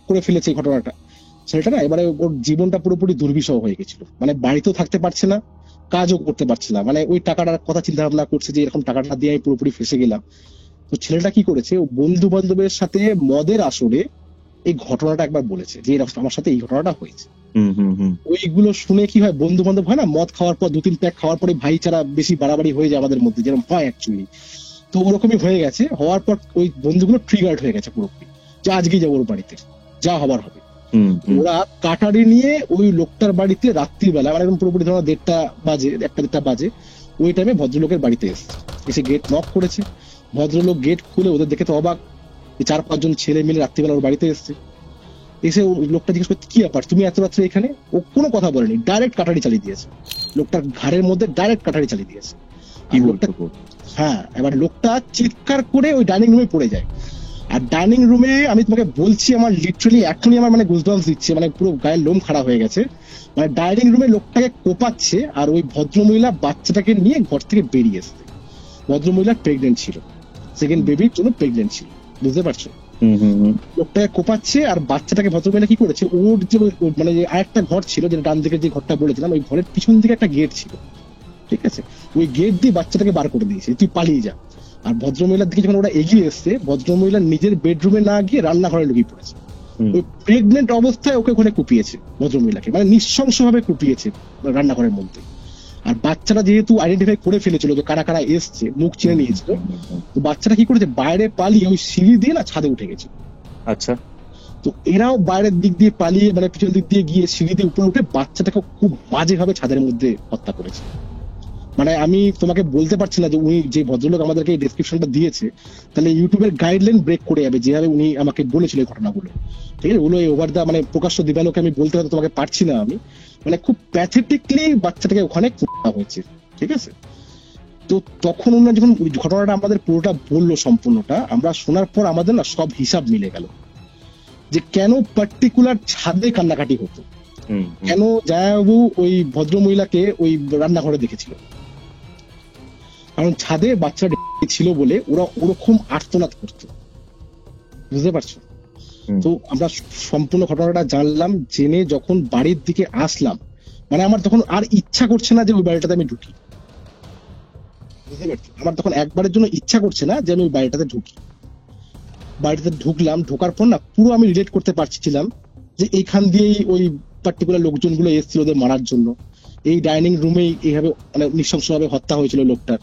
Speaker 1: করে ফেলেছে এই ঘটনাটা। ছেলেটা না এবারে ওর জীবনটা পুরোপুরি দুর্বিষহ হয়ে গেছিল, মানে বাড়িতেও থাকতে পারছে না, কাজও করতে পারছে না, মানে ওই টাকাটার কথা চিন্তা ভাবনা করছে যে এরকম টাকাটা দিয়ে আমি পুরোপুরি ফেসে গেলাম। তো ছেলেটা কি করেছে, ও বন্ধু বান্ধবের সাথে মদের আসরে এই ঘটনাটা একবার বলেছে যে এরকম আমার সাথে এই ঘটনাটা হয়েছে। ওইগুলো শুনে কি হয়, বন্ধু বান্ধব হয় না, মদ খাওয়ার পর 2-3 প্যাক খাওয়ার পরে ভাইচারা বেশি বাড়াবাড়ি হয়ে যায় আমাদের মধ্যে, যেরকম হয় অ্যাকচুয়ালি। তো ওরকমই হয়ে গেছে, হওয়ার পর ওই বন্ধুগুলো ট্রিগার্ড হয়ে গেছে পুরোপুরি, যে আজকেই যাবো ওর বাড়িতে, যা হবার হবে। ওরা কাটারি নিয়ে ওই লোকটার বাড়িতে রাত্রিবেলা, মানে একদম পুরোপুরি ধরো 1টা বাজে ওই টাইমে ভদ্রলোকের বাড়িতে এসে গেট নক করেছে। ভদ্রলোক গেট খুলে ওদের দেখে তো অবাক, 4-5 জন ছেলে মিলে রাত্রিবেলা ওর বাড়িতে এসছে। এসে লোকটা জিজ্ঞেস করছে কি ব্যাপার, তুমি এত রাত্রে এখানে? ও কোনো কথা বলেনি, ডাইরেক্ট কাটারি চালিয়ে দিয়েছে, লোকটার ঘাড়ের মধ্যে ডাইরেক্ট কাটারি চালিয়ে দিয়েছে। হ্যাঁ, এবার লোকটা চিৎকার করে ওই ডাইনিং রুমে পড়ে যায়। আর ডাইনিং রুমে আমি তোমাকে বলছি, আমার লিটারালি এখনই আমার মানে গুজবাম্পস দিচ্ছে, মানে পুরো গায়ের লোম খাড়া হয়ে গেছে। মানে ডাইনিং রুমে লোকটাকে কোপাচ্ছে আর ওই ভদ্রমহিলা বাচ্চাটাকে নিয়ে ঘর থেকে বেরিয়ে এসছে। ভদ্রমহিলা প্রেগনেন্ট ছিল, সেকেন্ড বেবির জন্য প্রেগনেন্ট ছিল, বুঝতে পারছো? লোকটাকে কোপাচ্ছে আর বাচ্চাটাকে ভদ্রমহিলা কি করেছে, ওর যে মানে আরেকটা ঘর ছিল, যেটা ডান দিকে যে ঘরটা বলেছিলাম, ওই ঘরের পিছন দিকে একটা গেট ছিল, ঠিক আছে, ওই গেট দিয়ে বাচ্চাটাকে বার করে দিয়েছে, তুই পালিয়ে যা। আর ভদ্রমহিলার দিকে যখন ওরা এগিয়ে এসছে, ভদ্রমহিলা নিজের বেডরুমে না গিয়ে রান্নাঘরে লুকিয়ে পড়েছে। ওই প্রেগনেন্ট অবস্থায় ওকে ওখানে কুপিয়েছে ভদ্রমহিলাকে, মানে নৃশংস ভাবে কুপিয়েছে রান্নাঘরের মধ্যে। আর বাচ্চাটা যেহেতু আইডেন্টিফাই করে ফেলেছিল যে কারা কারা এসছে, মুখ চিনে নিয়েছিল, তো বাচ্চাটা কি করেছে, বাইরে পালিয়ে ওই সিঁড়ি দিয়ে না ছাদে উঠে গেছে।
Speaker 3: আচ্ছা,
Speaker 1: তো এরাও বাইরের দিক দিয়ে পালিয়ে মানে পিছন দিক দিয়ে গিয়ে সিঁড়ি দিয়ে উপরে উঠে বাচ্চাটাকে খুব বাজেভাবে ছাদের মধ্যে হত্যা করেছে। মানে আমি তোমাকে বলতে পারছি না যে উনি যে ভদ্রলোক আমাদেরকে এই ডেসক্রিপশনটা দিয়েছে, তাহলে ইউটিউবের গাইডলাইন ব্রেক করে যাবে যেভাবে উনি আমাকে বলেছিল এই ঘটনাগুলো। ঠিক আছে, ওগুলো ওভার দা মানে প্রকাশ্য দিবালোকে আমি বলতে হয়তো তোমাকে পারছি না আমি, মানে খুব প্যাথেটিকলি বাচ্চাটাকে ওখানে করা হয়েছে। ঠিক আছে, তো তখন ওনারা যখন ঘটনাটা আমাদের পুরোটা বললো সম্পূর্ণটা, আমরা শোনার পর আমাদের না সব হিসাব মিলে গেল যে কেন পার্টিকুলার ছাদে কান্নাকাটি হতো, কেন জায়াবাবু ওই ভদ্র মহিলাকে ওই রান্নাঘরে দেখেছিল। কারণ ছাদে বাচ্চা ছিল বলে ওরা ওরকম আর্তনাদ করতো, বুঝতে পারছো? তো আমরা সম্পূর্ণ ঘটনাটা জানলাম, জেনে যখন বাড়ির দিকে আসলাম, মানে আমার তখন আর ইচ্ছা করছে না যে ওই বাড়িটাতে আমি ঢুকি, বুঝতে পারছো? আমার তখন একবারের জন্য ইচ্ছা করছে না যে আমি ওই বাড়িটাতে ঢুকি। বাড়িতে ঢুকলাম, ঢোকার পর না পুরো আমি রিলেট করতে পারছিলাম যে এইখান দিয়েই ওই পার্টিকুলার লোকজনগুলো এসেছিল ওদের মারার জন্য। এই ডাইনিং রুমেই এইভাবে মানে নৃশংসভাবে হত্যা হয়েছিল লোকটার।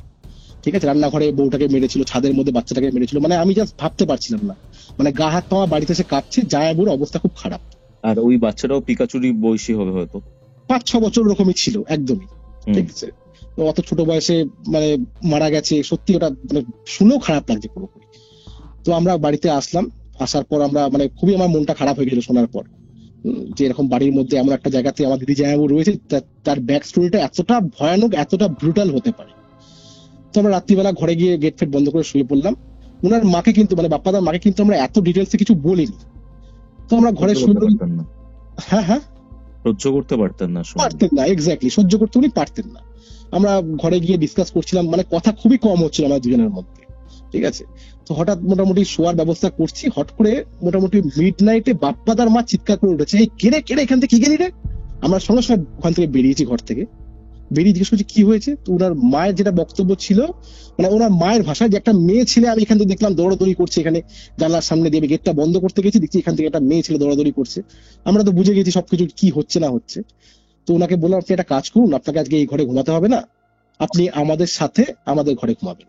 Speaker 1: ঠিক আছে, রান্নাঘরে বউটাকে মেরেছিল, ছাদের মধ্যে বাচ্চাটাকে মেরেছিল। মানে আমি জাস্ট ভাবতে পারছিলাম না, মানে গা হাত পাওয়া বাড়িতে এসে কাঁপছে, জায়াবুর অবস্থা খুব খারাপ।
Speaker 3: আর ওই বাচ্চাটাও পিকাচুরি বয়সী হবে হয়তো,
Speaker 1: 5-6 বছর ওরকমই ছিল একদমই। ঠিক আছে, তো অত ছোট বয়সে মানে মারা গেছে, সত্যি ওটা মানে শুনেও খারাপ লাগছে পুরোপুরি। তো আমরা বাড়িতে আসলাম, আসার পর আমরা মানে খুবই আমার মনটা খারাপ হয়ে গেল শোনার পর, যে এরকম বাড়ির মধ্যে এমন একটা জায়গাতে আমার দিদি জায়াবু রয়েছে, তার ব্যাক স্টোরিটা এতটা ভয়ানক, এতটা ব্রুটাল হতে পারে। তো আমরা রাত্রিবেলা ঘরে গিয়ে গেট ফেট বন্ধ করে শুয়ে পড়লাম। ওনার মাকে কিন্তু মানে বাপ্পাদার মাকে কিন্তু আমরা এত ডিটেলসে কিছু বলিনি। তো আমরা ঘরে শুয়ে পড়লাম। হ্যাঁ হ্যাঁ,
Speaker 3: সহ্য করতে পারতেন না,
Speaker 1: পারতেন না, এক্স্যাক্টলি সহ্য করতে উনি পারতেন না। আমরা ঘরে গিয়ে ডিসকাস করছিলাম, মানে কথা খুবই কম হচ্ছিল আমাদের দুজনের মধ্যে। ঠিক আছে, তো হঠাৎ মোটামুটি শোয়ার ব্যবস্থা করছি, হট করে মোটামুটি মিড নাইটে বাপ্পাদার মা চিৎকার করে উঠেছে, এই কেড়ে কেড়ে এখান থেকে কি গেলি রে। আমরা সঙ্গে সঙ্গে ওখান থেকে বেরিয়েছি, ঘর থেকে বেরিয়ে জিজ্ঞেস করছি কি হয়েছে। তো ওনার মায়ের যেটা বক্তব্য ছিল, মানে ওনার মায়ের ভাষায়, যে একটা মেয়ে ছেলে আমি এখান থেকে দেখলাম দৌড়াদৌড়ি করছে, এখানে জানলার সামনে দিয়ে গেটটা বন্ধ করতে গেছি, দেখছি এখান থেকে একটা মেয়ে ছেলে দৌড়াদৌড়ি করছে। আমরা তো বুঝে গেছি সবকিছু কি হচ্ছে না হচ্ছে। তো ওনাকে বললাম আপনি একটা কাজ করুন, আপনাকে আজকে এই ঘরে ঘুমাতে হবে না, আপনি আমাদের সাথে আমাদের ঘরে ঘুমাবেন।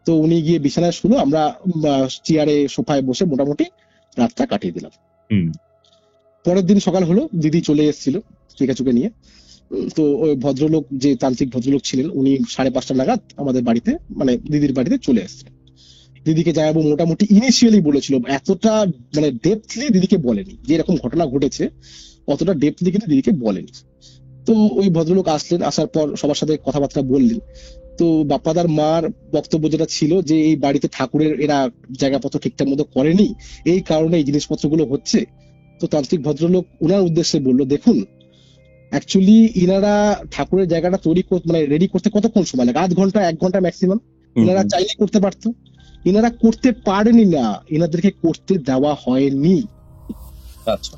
Speaker 1: তো উনি গিয়ে বিছানায় শুলো, আমরা চেয়ারে সোফায় বসে মোটামুটি রাতটা কাটিয়ে দিলাম। পরের দিন সকাল হলো, দিদি চলে এসেছিল পিকাচুকে নিয়ে। তো ওই ভদ্রলোক, যে তান্ত্রিক ভদ্রলোক ছিলেন, উনি 5:30 নাগাদ আমাদের বাড়িতে মানে দিদির বাড়িতে চলে এসেছিলেন। দিদিকে জানাবো মোটামুটি ইনিশিয়ালি বলেছিল, এতটা মানে ডেপথলি দিদিকে বলেনি, যে এরকম ঘটনা ঘটেছে অতটা ডেপথলি কিন্তু দিদিকে বলেনি। তো ওই ভদ্রলোক আসলেন, আসার পর সবার সাথে কথাবার্তা বললেন। তো বাপ্পাদার মার বক্তব্য যেটা ছিল যে এই বাড়িতে ঠাকুরের এরা জায়গাপত্র ঠিকঠাক মতো করেনি, এই কারণে এই জিনিসপত্রগুলো হচ্ছে। তো তান্ত্রিক ভদ্রলোক উনার উদ্দেশ্যে বললো, দেখুন অ্যাকচুয়ালি ইনারা ঠাকুরের জায়গাটা তৈরি মানে রেডি করতে কতক্ষণ সময় লাগে, 0.5 ঘন্টা 1 ঘন্টা ম্যাক্সিমাম। ইনারা চাইলে করতে পারতো, ইনারা করতে পারেনি না, ইনাদেরকে করতে দেওয়া হয়নি।
Speaker 3: আচ্ছা,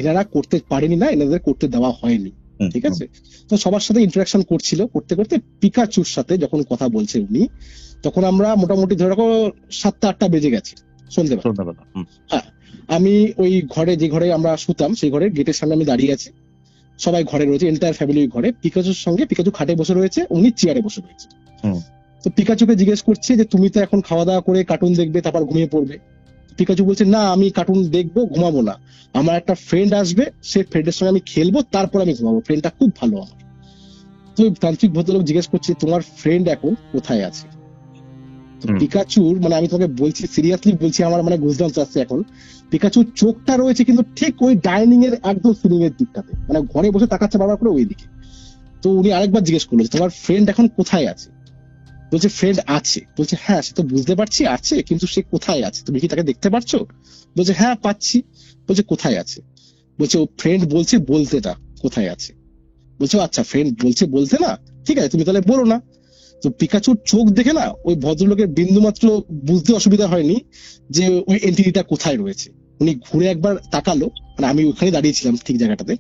Speaker 1: ইনারা করতে পারেনি না, ইনাদের করতে দেওয়া হয়নি। ঠিক আছে, তো সবার সাথে ইন্টারাকশন করছিল, করতে করতে পিকাচুর সাথে যখন কথা বলছে উনি, তখন আমরা মোটামুটি ধরে রাখো 7টা-8টা বেজে গেছে সন্ধ্যেবেলা। হ্যাঁ, আমি ওই ঘরে, যে ঘরে আমরা শুতাম সেই ঘরে গেটের সামনে আমি দাঁড়িয়ে আছি, সবাই ঘরে রয়েছে, এন্টায়ার ফ্যামিলি ঘরে। পিকাচুর সঙ্গে পিকাচু খাটে বসে রয়েছে, উনি চেয়ারে বসে রয়েছে। তো পিকাচুকে জিজ্ঞেস করছে যে তুমি তো এখন খাওয়া দাওয়া করে কার্টুন দেখবে, তারপর ঘুমিয়ে পড়বে। পিকাচু বলছে না, আমি কার্টুন দেখবো, ঘুমাবো না, আমার একটা ফ্রেন্ড আসবে, সে ফ্রেন্ডের সঙ্গে আমি খেলবো, তারপর আমি ঘুমাবো, ফ্রেন্ডটা খুব ভালো আমার। তো তান্ত্রিক ভদ্রলোক জিজ্ঞেস করছে তোমার ফ্রেন্ড এখন কোথায় আছে। তো পিকাচুর, মানে আমি তোমাকে বলছি সিরিয়াসলি বলছি, আমার মানে গুজবাম্পস আসছে এখন। পিকাচুর চোখটা রয়েছে কিন্তু ঠিক ওই ডাইনিং এর একদম সিলিং এর দিকটাতে, মানে ঘরে বসে তাকাচ্ছে বারবার করে ওই দিকে। তো উনি আরেকবার জিজ্ঞেস করলো তোমার ফ্রেন্ড এখন কোথায় আছে। বলছে ফ্রেন্ড আছে। বলছে হ্যাঁ সে তো বুঝতে পারছি আছে, কিন্তু সে কোথায় আছে, তুমি কি তাকে দেখতে পাচ্ছ। বলছে হ্যাঁ পাচ্ছি। বলছে কোথায় আছে। বলছে ও ফ্রেন্ড বলছে বলতে না কোথায় আছে। বলছে আচ্ছা ফ্রেন্ড বলছে বলতে না, ঠিক আছে তুমি তাহলে বলো না। তো পিকাচুর চোখ দেখে না ওই ভদ্রলোকের বিন্দুমাত্র বুঝতে অসুবিধা হয়নি যে ওই এন্টিটিটা কোথায় রয়েছে। উনি ঘুরে একবার তাকালো, মানে আমি ওখানে দাঁড়িয়েছিলাম ঠিক জায়গাটাতে,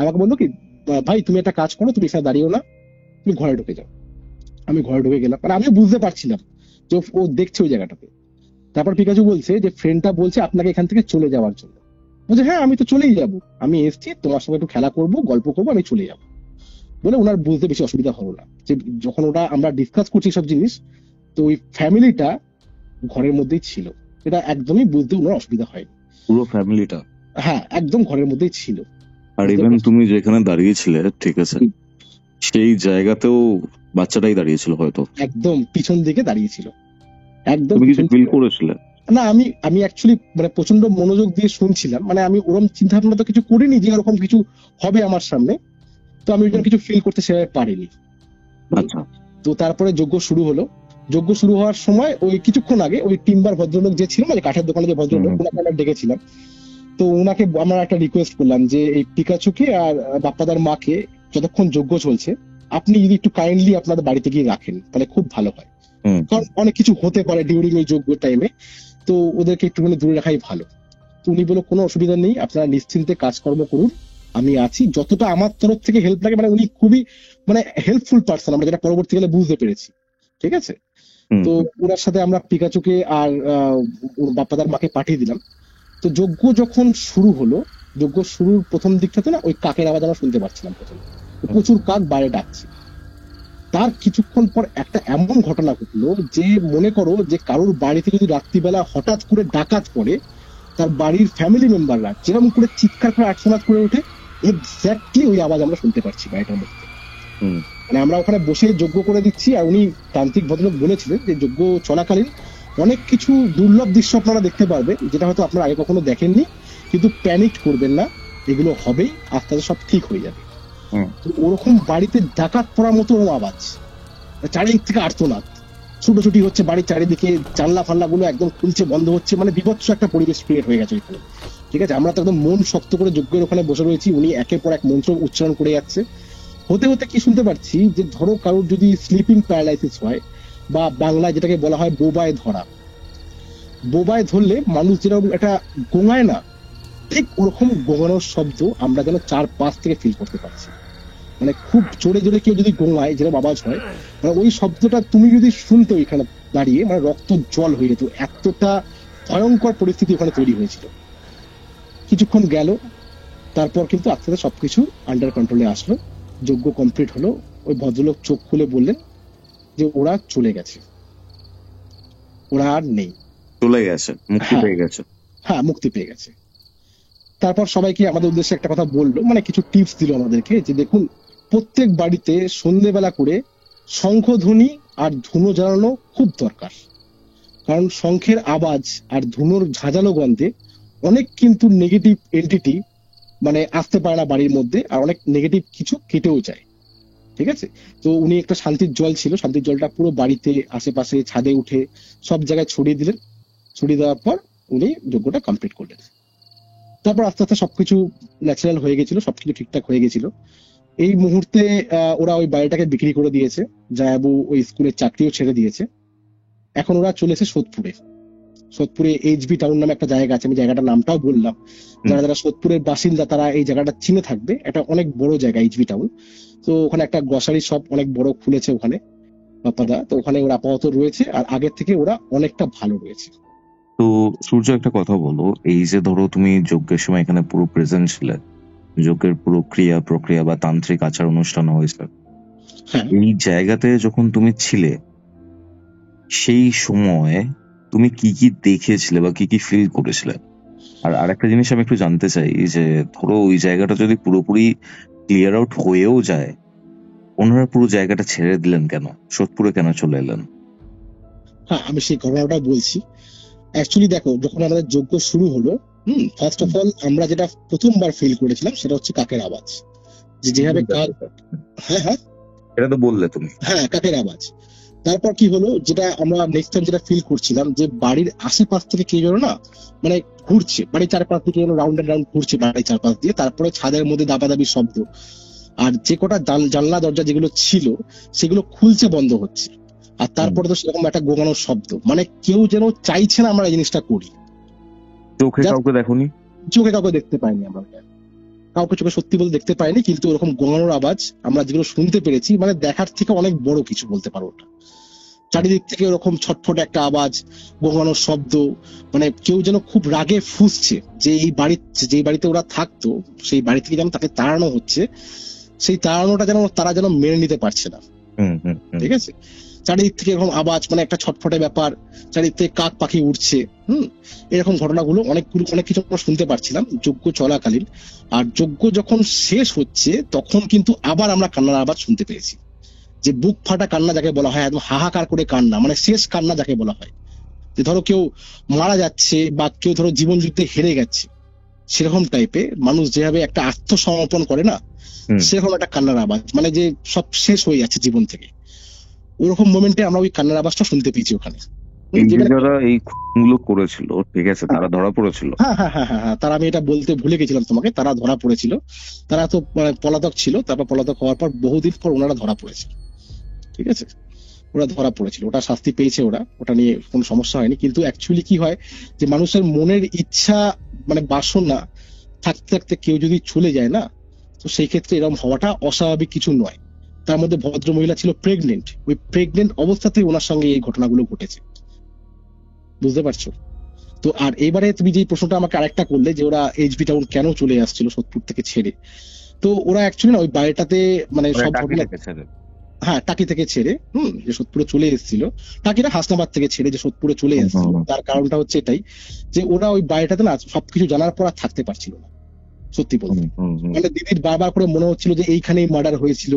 Speaker 1: আমাকে বললো কি ভাই তুমি একটা কাজ করো, তুমি এখানে দাঁড়িয়েও না, তুমি ঘরে ঢুকে যাও। আমি ঘরে ঢুকে গেলাম, মানে আমিও বুঝতে পারছিলাম যে ও দেখছে ওই জায়গাটাতে। তারপর পিকাচু বলছে যে ফ্রেন্ডটা বলছে আপনাকে এখান থেকে চলে যাওয়ার জন্য। বলছে হ্যাঁ আমি তো চলেই যাবো, আমি এসছি তোমার সঙ্গে একটু খেলা করবো, গল্প করবো, আমি চলে যাবো। বলে ওনার বুঝতে বেশি অসুবিধা হলো না। যে যখন ওটা আমরা ডিসকাস করছি সব জিনিস, তো ওই ফ্যামিলিটা ঘরের মধ্যেই ছিল, এটা একদমই বুঝতে ওনার অসুবিধা হয়নি।
Speaker 3: পুরো ফ্যামিলিটা?
Speaker 1: হ্যাঁ, একদম ঘরের মধ্যেই ছিল।
Speaker 3: আর ইভেন তুমি যেখানে দাঁড়িয়েছিলে, ঠিক আছে, সেই জায়গাতেও বাচ্চাটাই দাঁড়িয়েছিল হয়তো?
Speaker 1: একদম পিছন দিকে দাঁড়িয়েছিল, একদম
Speaker 3: তুমি কিছু
Speaker 1: পিছন
Speaker 3: ফিল
Speaker 1: দিকে।
Speaker 3: করেছিলে?
Speaker 1: না, আমি অ্যাকচুয়ালি মানে প্রচন্ড মনোযোগ দিয়ে শুনছিলাম, মানে আমি ওরকম চিন্তা ভাবনা তো কিছু করিনি যে এরকম কিছু হবে আমার সামনে, তো আমি ওই জন্য কিছু ফিল করতে সেভাবে পারিনি।
Speaker 3: আচ্ছা।
Speaker 1: তো তারপরে যজ্ঞ শুরু হলো। যজ্ঞ শুরু হওয়ার সময় ওই কিছুক্ষণ আগে ওই টিম্বার ভদ্রলোক যে ছিল, মানে কাঠের দোকানে যে ভদ্রলোক, ওনাকে আমরা ডেকেছিলাম। তো ওনাকে আমরা একটা রিকোয়েস্ট করলাম যে এই পিকাচুকে আর বাপ্পাদার মাকে যতক্ষণ যজ্ঞ চলছে আপনি যদি একটু কাইন্ডলি আপনাদের বাড়িতে গিয়ে রাখেন তাহলে খুব ভালো হয়, কারণ অনেক কিছু হতে পারে ডিউরিং ওই যজ্ঞ টাইমে, তো ওদেরকে একটুখানি দূরে রাখাই ভালো। তো উনি বললো কোনো অসুবিধা নেই, আপনারা নিশ্চিন্তে কাজকর্ম করুন, আমি আছি, যতটা আমার তরফ থেকে হেল্প লাগে। মানে উনি খুবই মানে হেল্পফুল পার্সন, আমরা যেটা পরবর্তীকালে বুঝতে পেরেছি। ঠিক আছে, তো ওনার সাথে আমরা পিকাচুকে আর ওর বাপ্পাদার মাকে পাঠিয়ে দিলাম। তো যজ্ঞ যখন শুরু হলো, যজ্ঞ শুরুর প্রথম দিকটাতে না ওই কাকের আওয়াজ আমরা শুনতে পাচ্ছিলাম প্রথমে, প্রচুর কাক বাইরে ডাকছে। তার কিছুক্ষণ পর একটা এমন ঘটনা ঘটলো যে মনে করো যে কারোর বাড়িতে যদি রাত্রিবেলা হঠাৎ করে ডাকাত পড়ে, তার বাড়ির ফ্যামিলি মেম্বাররা যেরকম করে চিৎকার করে আর্তনাদ করে ওঠে, এক্স্যাক্টলি ওই আওয়াজ আমরা শুনতে পাচ্ছি বাড়িটার মধ্যে। মানে আমরা ওখানে বসে যজ্ঞ করে দিচ্ছি, আর উনি তান্ত্রিক ভদ্রলোক বলেছিলেন যে যজ্ঞ চলাকালীন অনেক কিছু দুর্লভ দৃশ্য আপনারা দেখতে পারবেন, যেটা হয়তো আপনারা আগে কখনো দেখেননি, কিন্তু প্যানিক করবেন না, এগুলো হবেই, আস্তে আস্তে সব ঠিক হয়ে যাবে। তো ওরকম বাড়িতে ডাকাত পড়ার মতো আওয়াজ, চারিদিক থেকে আর্তনাদ, ছুটোছুটি হচ্ছে বাড়ির চারিদিকে, জানলা ফাল্লা গুলো একদম খুলছে বন্ধ হচ্ছে, মানে বিভৎস একটা পরিবেশ ক্রিয়েট হয়ে গেছে ওইখানে। ঠিক আছে, আমরা তো একদম মন শক্ত করে যজ্ঞের ওখানে বসে রয়েছি, উনি একের পর এক মন্ত্র উচ্চারণ করে যাচ্ছে। হতে হতে কি শুনতে পাচ্ছি যে ধরো কারোর যদি স্লিপিং প্যারালাইসিস হয়, বা বাংলায় যেটাকে বলা হয় বোবায় ধরা, বোবায় ধরলে মানুষ যেরকম একটা গোঙায় না, ঠিক ওরকম গোঙানোর শব্দ আমরা যেন 4-5 থেকে ফিল করতে পারছি। মানে খুব জোরে জোরে কেউ যদি গোঙায় যেরকম আওয়াজ হয়, মানে ওই শব্দটা তুমি যদি শুনতো এখানে দাঁড়িয়ে, মানে রক্ত জল হয়ে যেত, এতটা ভয়ঙ্কর পরিস্থিতি ওখানে তৈরি হয়েছিল। কিছুক্ষণ গেল, তারপর কিন্তু আস্তে আস্তে সবকিছু আন্ডার কন্ট্রোলে আসলো, যজ্ঞ কমপ্লিট হলো। ওই ভদ্রলোক চোখ খুলে বললেন যে ওরা চলে গেছে, ওরা আর নেই,
Speaker 3: চলে গেছে, মুক্তি পেয়ে গেছে।
Speaker 1: হ্যাঁ, মুক্তি পেয়ে গেছে। তারপর সবাইকে আমাদের উদ্দেশ্যে একটা কথা বললো, মানে কিছু টিপস দিল আমাদেরকে, যে দেখুন প্রত্যেক বাড়িতে সন্ধ্যেবেলা করে শঙ্খধ্বনি আর ধুনো জ্বালানো খুব দরকার, কারণ শঙ্খের আওয়াজ আর ধুনোর ঝাঁঝালো গন্ধে অনেক কিন্তু নেগেটিভ এন্টিটি মানে আসতে পারে না বাড়ির মধ্যে, আর অনেক নেগেটিভ কিছু কেটেও যায়। ঠিক আছে, তো উনি একটা শান্তির জল ছিল, শান্তির জলটা পুরো বাড়িতে আশেপাশে ছাদে উঠে সব জায়গায় ছড়িয়ে দিলেন। ছড়িয়ে দেওয়ার পর উনি যজ্ঞটা কমপ্লিট করলেন। তারপর আস্তে আস্তে সবকিছু ন্যাচারাল হয়ে গেছিল, সবকিছু ঠিকঠাক হয়ে গেছিল। এই মুহূর্তে ওরা ওই বাড়িটাকে বিক্রি করে দিয়েছে, জায়াবু ওই স্কুলের চাকরিও ছেড়ে দিয়েছে। এখন ওরা চলেছে সোদপুরে। সোদপুরে এইচবি টাউন নামে একটা জায়গা আছে, আমি জায়গাটার নামটাও বললাম, যারা যারা সোদপুরের বাসিন্দা তারা এই জায়গাটা চিনে থাকবে। এটা অনেক বড় জায়গা এইচবি টাউন, তো ওখানে একটা গ্রসারি শপ অনেক বড় খুলেছে ওখানে বাপ্পাদা, তো ওখানে ওরা আপাতত রয়েছে, আর আগের থেকে ওরা অনেকটা ভালো রয়েছে।
Speaker 3: তো সূর্য, একটা কথা বলো, এই যে ধরো তুমি যজ্ঞের সময় এখানে পুরো প্রেজেন্ট ছিলে, যজ্ঞের পুরো ক্রিয়া প্রক্রিয়া বা তান্ত্রিক আচার অনুষ্ঠান হয়েছে, এই জায়গাতে যখন তুমি ছিলে সেই সময় তুমি কি কি দেখেছিলে বা কি কি ফিল করেছিলে? আর আরেকটা জিনিস আমি একটু জানতে চাই, যে ধরো ওই জায়গাটা যদি পুরোপুরি ক্লিয়ার আউট হয়েও যায়, ওনারা পুরো জায়গাটা ছেড়ে দিলেন কেন? সোদপুরে কেন চলে এলেন?
Speaker 1: হ্যাঁ, আমি সেই ঘটনাটা বলছি। অ্যাকচুয়ালি দেখো, যখন আমাদের যজ্ঞ শুরু হলো, ফার্স্ট অফ অল আমরা যেটা প্রথমবার ফিল করেছিলাম সেটা হচ্ছে কাকের আওয়াজ, যেভাবে কাক, হ্যাঁ
Speaker 3: এটা তো বললে তুমি।
Speaker 1: হ্যাঁ, কাকের আওয়াজ। তারপর কি হলো, যেটা আমরা নেক্সট টাইম যেটা ফিল করছিলাম, যে বাড়ির আশেপাশ থেকে কে যেন না মানে ঘুরছে, বাড়ির চারপাশ থেকে যেন রাউন্ড এন্ড রাউন্ড ঘুরছে বাড়ির চারপাশ দিয়ে। তারপরে ছাদের মধ্যে দাবাদাবি শব্দ, আর যে কটা জানলা দরজা যেগুলো ছিল সেগুলো খুলছে বন্ধ হচ্ছে, আর তারপরে তো সেরকম একটা গোঙানোর শব্দ, মানে কেউ যেন চাইছে না আমরা এই জিনিসটা করি।
Speaker 3: চোখে কাউকে দেখোনি?
Speaker 1: চোখে কাউকে দেখতে পাইনি আমরা, কাউকে চোখে সত্যি বলতে দেখতে পাইনি, কিন্তু ওরকম গোঙানোর আওয়াজ আমরা যেগুলো শুনতে পেরেছি, মানে দেখার থেকে অনেক বড় কিছু বলতে পারো ওটা। চারিদিক থেকে ওরকম ছটফট একটা আওয়াজ, গোঙানোর শব্দ, মানে কেউ যেন খুব রাগে ফুঁসছে, যে এই বাড়ির যে বাড়িতে ওরা থাকতো সেই বাড়ি থেকে যেন তাকে তাড়ানো হচ্ছে, সেই তাড়ানোটা যেন তারা যেন মেনে নিতে পারছে না। ঠিক আছে, চারিদিক থেকে এরকম আওয়াজ, মানে একটা ছটফটে ব্যাপার, চারিদিক থেকে কাক পাখি উঠছে, এরকম ঘটনাগুলো অনেক কিছু আমরা শুনতে পারছিলাম যজ্ঞ চলাকালীন। আর যজ্ঞ যখন শেষ হচ্ছে তখন কিন্তু আবার আমরা কান্নার আওয়াজ শুনতে পেয়েছি, যে বুক ফাটা কান্না যাকে বলা হয়, একদম হাহাকার করে কান্না, মানে শেষ কান্না যাকে বলা হয়। যে ধরো কেউ মারা যাচ্ছে বা কেউ ধরো জীবন যুদ্ধে হেরে গেছে, সেরকম টাইপের মানুষ যেভাবে একটা আত্মসমর্পণ করে না, সেরকম একটা কান্নার আওয়াজ, মানে যে সব শেষ হয়ে যাচ্ছে জীবন থেকে, ওরকম মোমেন্টে আমরা ওই কান্নার আওয়াজটা শুনতে পেয়েছি ওখানে।
Speaker 3: যারা এই খুনগুলো করেছিল, ঠিক আছে, তারা ধরা পড়েছিল।
Speaker 1: হ্যাঁ হ্যাঁ হ্যাঁ হ্যাঁ, তারা, আমি এটা বলতে ভুলে গেছিলাম তোমাকে, তারা ধরা পড়েছিল। তারা তো পলাতক ছিল, তারপর পলাতক হওয়ার পর বহুদিন পর ওনারা ধরা পড়েছে। ঠিক আছে, ওরা ধরা পড়েছিল, ওটা শাস্তি পেয়েছে ওরা, ওটা নিয়ে কোনো সমস্যা হয়নি। কিন্তু অ্যাকচুয়ালি কি হয়, যে মানুষের মনের ইচ্ছা, মানে বাসনা থাকতে থাকতে কেউ যদি চলে যায় না, তো সেই ক্ষেত্রে এরকম হওয়াটা অস্বাভাবিক কিছু নয়। তার মধ্যে ভদ্র মহিলা ছিল প্রেগনেন্ট, ওই প্রেগনেন্ট অবস্থাতেই ওনার সঙ্গে এই ঘটনাগুলো ঘটেছে, বুঝতে পারছো? তো আর এবারে তুমি যে প্রশ্নটা আমাকে আরেকটা করলে, যে ওরা এইচবি টাউন কেন চলে আসছিল সোদপুর থেকে ছেড়ে, তো ওরা অ্যাকচুয়ালি না ওই বাড়িটাতে, মানে সব ঘটনা, হ্যাঁ টাকি থেকে ছেড়ে যে সোদপুরে চলে এসেছিল, টাকিরা হাসনাবাদ থেকে ছেড়ে যে সোদপুরে চলে এসেছিল, তার কারণটা হচ্ছে এটাই, যে ওরা ওই বাড়িটাতে না সবকিছু জানার পর আর থাকতে পারছিল না। সত্যি বলতে, মানে দিদির বারবার করে মনে হচ্ছিল যে এইখানেই মার্ডার হয়েছিল,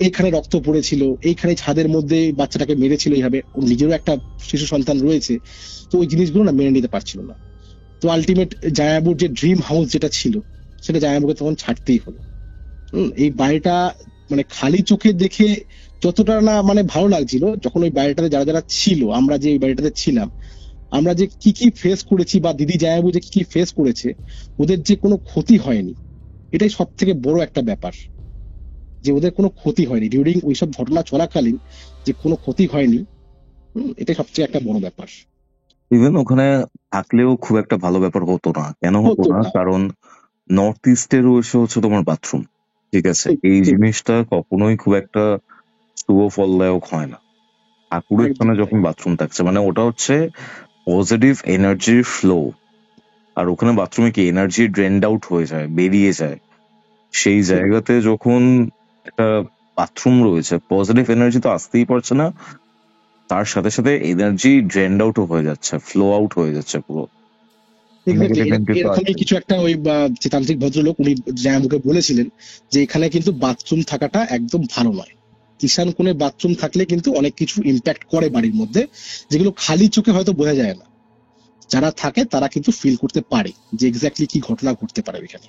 Speaker 1: এইখানে রক্ত পড়েছিল, এইখানে ছাদের মধ্যে বাচ্চাটাকে মেরেছিল এইভাবে, ওর নিজেরও একটা শিশু সন্তান রয়েছে, তো ওই জিনিসগুলো না মেনে নিতে পারছিল না। তো আলটিমেট জায়াবুর যে ড্রিম হাউস যেটা ছিল, সেটা জায়াবুকে তখন ছাড়তেই হলো। এই বাড়িটা মানে খালি চোখে দেখে যতটা না মানে ভালো লাগছিল, যখন ওই বাড়িটাতে যারা যারা ছিল, আমরা যে ওই বাড়িটাতে ছিলাম, আমরা যে কি কি ফেস করেছি, বা দিদি জায়াবু যে কি কি ফেস করেছে, ওদের যে কোনো ক্ষতি হয়নি, এটাই সব থেকে বড় একটা ব্যাপার, যে ওদের কোনো ক্ষতি হয়নি ডিউরিং ওইসব ঘটনা চলাকালীন, যে কোনো ক্ষতি হয়নি, এটাই সবচেয়ে একটা বড় ব্যাপার।
Speaker 3: ইভেন ওখানে থাকলেও খুব একটা ভালো ব্যাপার হতো না। কেন হতো না? কারণ নর্থ ইস্টের রয়েছে হচ্ছে তোমার বাথরুম, ঠিক আছে, এই জিনিসটা কখনোই খুব একটা শুভ ফলদায়ক হয় না। ঠাকুরের স্থানে যখন বাথরুম থাকছে, মানে ওটা হচ্ছে পজিটিভ এনার্জির ফ্লো, আর ওখানে বাথরুমে কি এনার্জি ড্রেন্ড আউট হয়ে যায়, বেরিয়ে যায়, সেই জায়গাতে যখন একটা বাথরুম রয়েছে, পজিটিভ এনার্জি তো আসতেই পারছে না, তার সাথে সাথে এনার্জি ড্রেন্ড আউটও হয়ে যাচ্ছে, ফ্লো আউট হয়ে যাচ্ছে পুরো।
Speaker 1: এরকমই কিছু একটা ওই যে তান্ত্রিক ভদ্রলোক উনি জায়াবুকে বলেছিলেন যে এখানে কিন্তু বাথরুম থাকাটা একদম ভালো নয়, ঈশান কোণে বাথরুম থাকলে কিন্তু অনেক কিছু ইম্প্যাক্ট করে বাড়ির মধ্যে, যেগুলো খালি চোখে হয়তো বোঝা যায় না, যারা থাকে তারা কিন্তু ফিল করতে পারে যে এক্স্যাক্টলি কি ঘটনা ঘটতে পারে এখানে।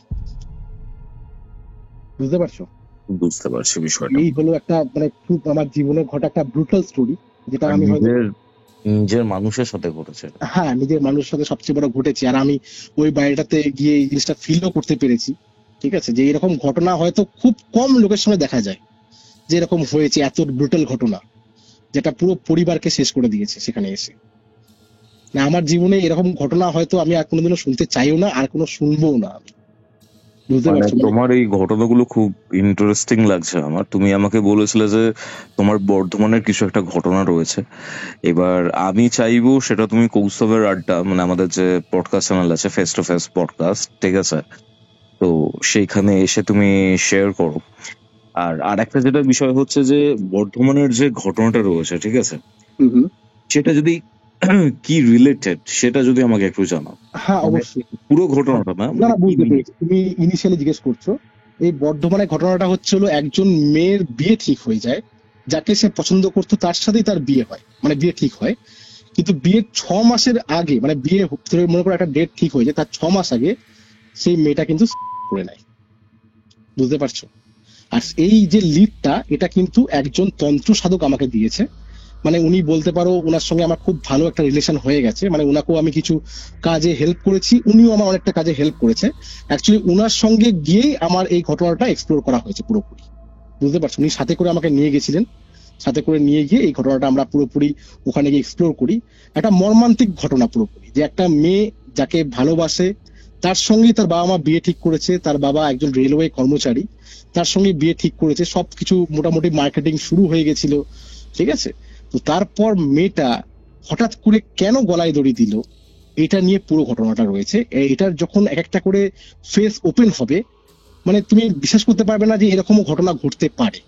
Speaker 1: বুঝতে পারছো?
Speaker 3: বুঝতে পারছি বিষয়টা।
Speaker 1: এই হলো একটা মানে খুব আমার জীবনে ঘটা একটা ব্রুটাল স্টোরি, যেটা আমি
Speaker 3: নিজের মানুষের সাথে ঘটেছে।
Speaker 1: হ্যাঁ, নিজের মানুষের সাথে সবচেয়ে বড় ঘটেছে, আর আমি ওই বাড়িটাতে গিয়ে এই জিনিসটা ফিলও করতে পেরেছি। ঠিক আছে, যে এরকম ঘটনা হয়তো খুব কম লোকের সঙ্গে দেখা যায়, যে এরকম হয়েছে এত ব্রুটাল ঘটনা, যেটা পুরো পরিবারকে শেষ করে দিয়েছে সেখানে এসে। না, আমার জীবনে এরকম ঘটনা হয়তো আমি আর কোনোদিনও শুনতে চাইও না, আর কোনো শুনবো না আমি। বুঝতে পারছো?
Speaker 3: তোমার এই ঘটনাগুলো খুব ইন্টারেস্টিং লাগছে আমার। তুমি আমাকে বলেছিলে যে তোমার বর্ধমানের কিছু একটা ঘটনা রয়েছে, এবার আমি চাইবো সেটা তুমি কৌস্তবের আড্ডা, মানে আমাদের যে পডকাস্ট চ্যানেল আছে ফেস টু ফেস পডকাস্ট, ঠিক আছে, তো সেইখানে এসে তুমি শেয়ার করো। আর একটা যেটা বিষয় হচ্ছে যে বর্ধমানের যে ঘটনাটা রয়েছে, ঠিক আছে, সেটা যদি কি রিলেটেড সেটা যদি আমাকে একটু জানাও।
Speaker 1: হ্যাঁ অবশ্যই,
Speaker 3: পুরো ঘটনাটা না,
Speaker 1: না বুঝতে পেরেছি, তুমি ইনিশিয়ালি জিজ্ঞেস করছো। এই বর্ধমানের ঘটনাটা হচ্ছে হলো, একজন মেয়ের বিয়ে ঠিক হয়ে যায়, যাকে সে পছন্দ করতো তার সাথেই তার বিয়ে হয়, মানে বিয়ে ঠিক হয়, কিন্তু বিয়ের 6 মাসের আগে, মানে বিয়ে মনে করো একটা ডেট ঠিক হয়ে যায়, তার 6 মাস আগে সেই মেয়েটা কিন্তু করে নেয়। বুঝতে পারছো? আর এই যে লিডটা, এটা কিন্তু একজন তন্ত্র সাধক আমাকে দিয়েছে, মানে উনি বলতে পারো ওনার সঙ্গে আমার খুব ভালো একটা রিলেশন হয়ে গেছে, মানে ওনাকেও আমি কিছু কাজে হেল্প করেছি, উনিও আমার অনেকটা কাজে হেল্প করেছে। অ্যাকচুয়ালি ওনার সঙ্গে গিয়েই আমার এই ঘটনাটা এক্সপ্লোর করা হয়েছে পুরোপুরি। বুঝতে পারছো? উনি সাথে করে আমাকে নিয়ে গেছিলেন, সাথে করে নিয়ে গিয়ে এই ঘটনাটা আমরা পুরোপুরি ওখানে গিয়ে এক্সপ্লোর করি। একটা মর্মান্তিক ঘটনা পুরোপুরি, যে একটা মেয়ে যাকে ভালোবাসে, তার সঙ্গেই তার বাবা মা বিয়ে ঠিক করেছে, তার বাবা একজন রেলওয়ে কর্মচারী, তার সঙ্গে বিয়ে ঠিক করেছে, সবকিছু মোটামুটি মার্কেটিং শুরু হয়ে গেছিল, ঠিক আছে। তো তারপর মেয়েটা হঠাৎ করে কেন গলায় দড়ি দিল, এটা নিয়ে পুরো ঘটনাটা রয়েছে। এটার যখন এক একটা করে ফেস ওপেন হবে, মানে তুমি বিশ্বাস করতে পারবে না যে এরকমও ঘটনা ঘটতে পারে।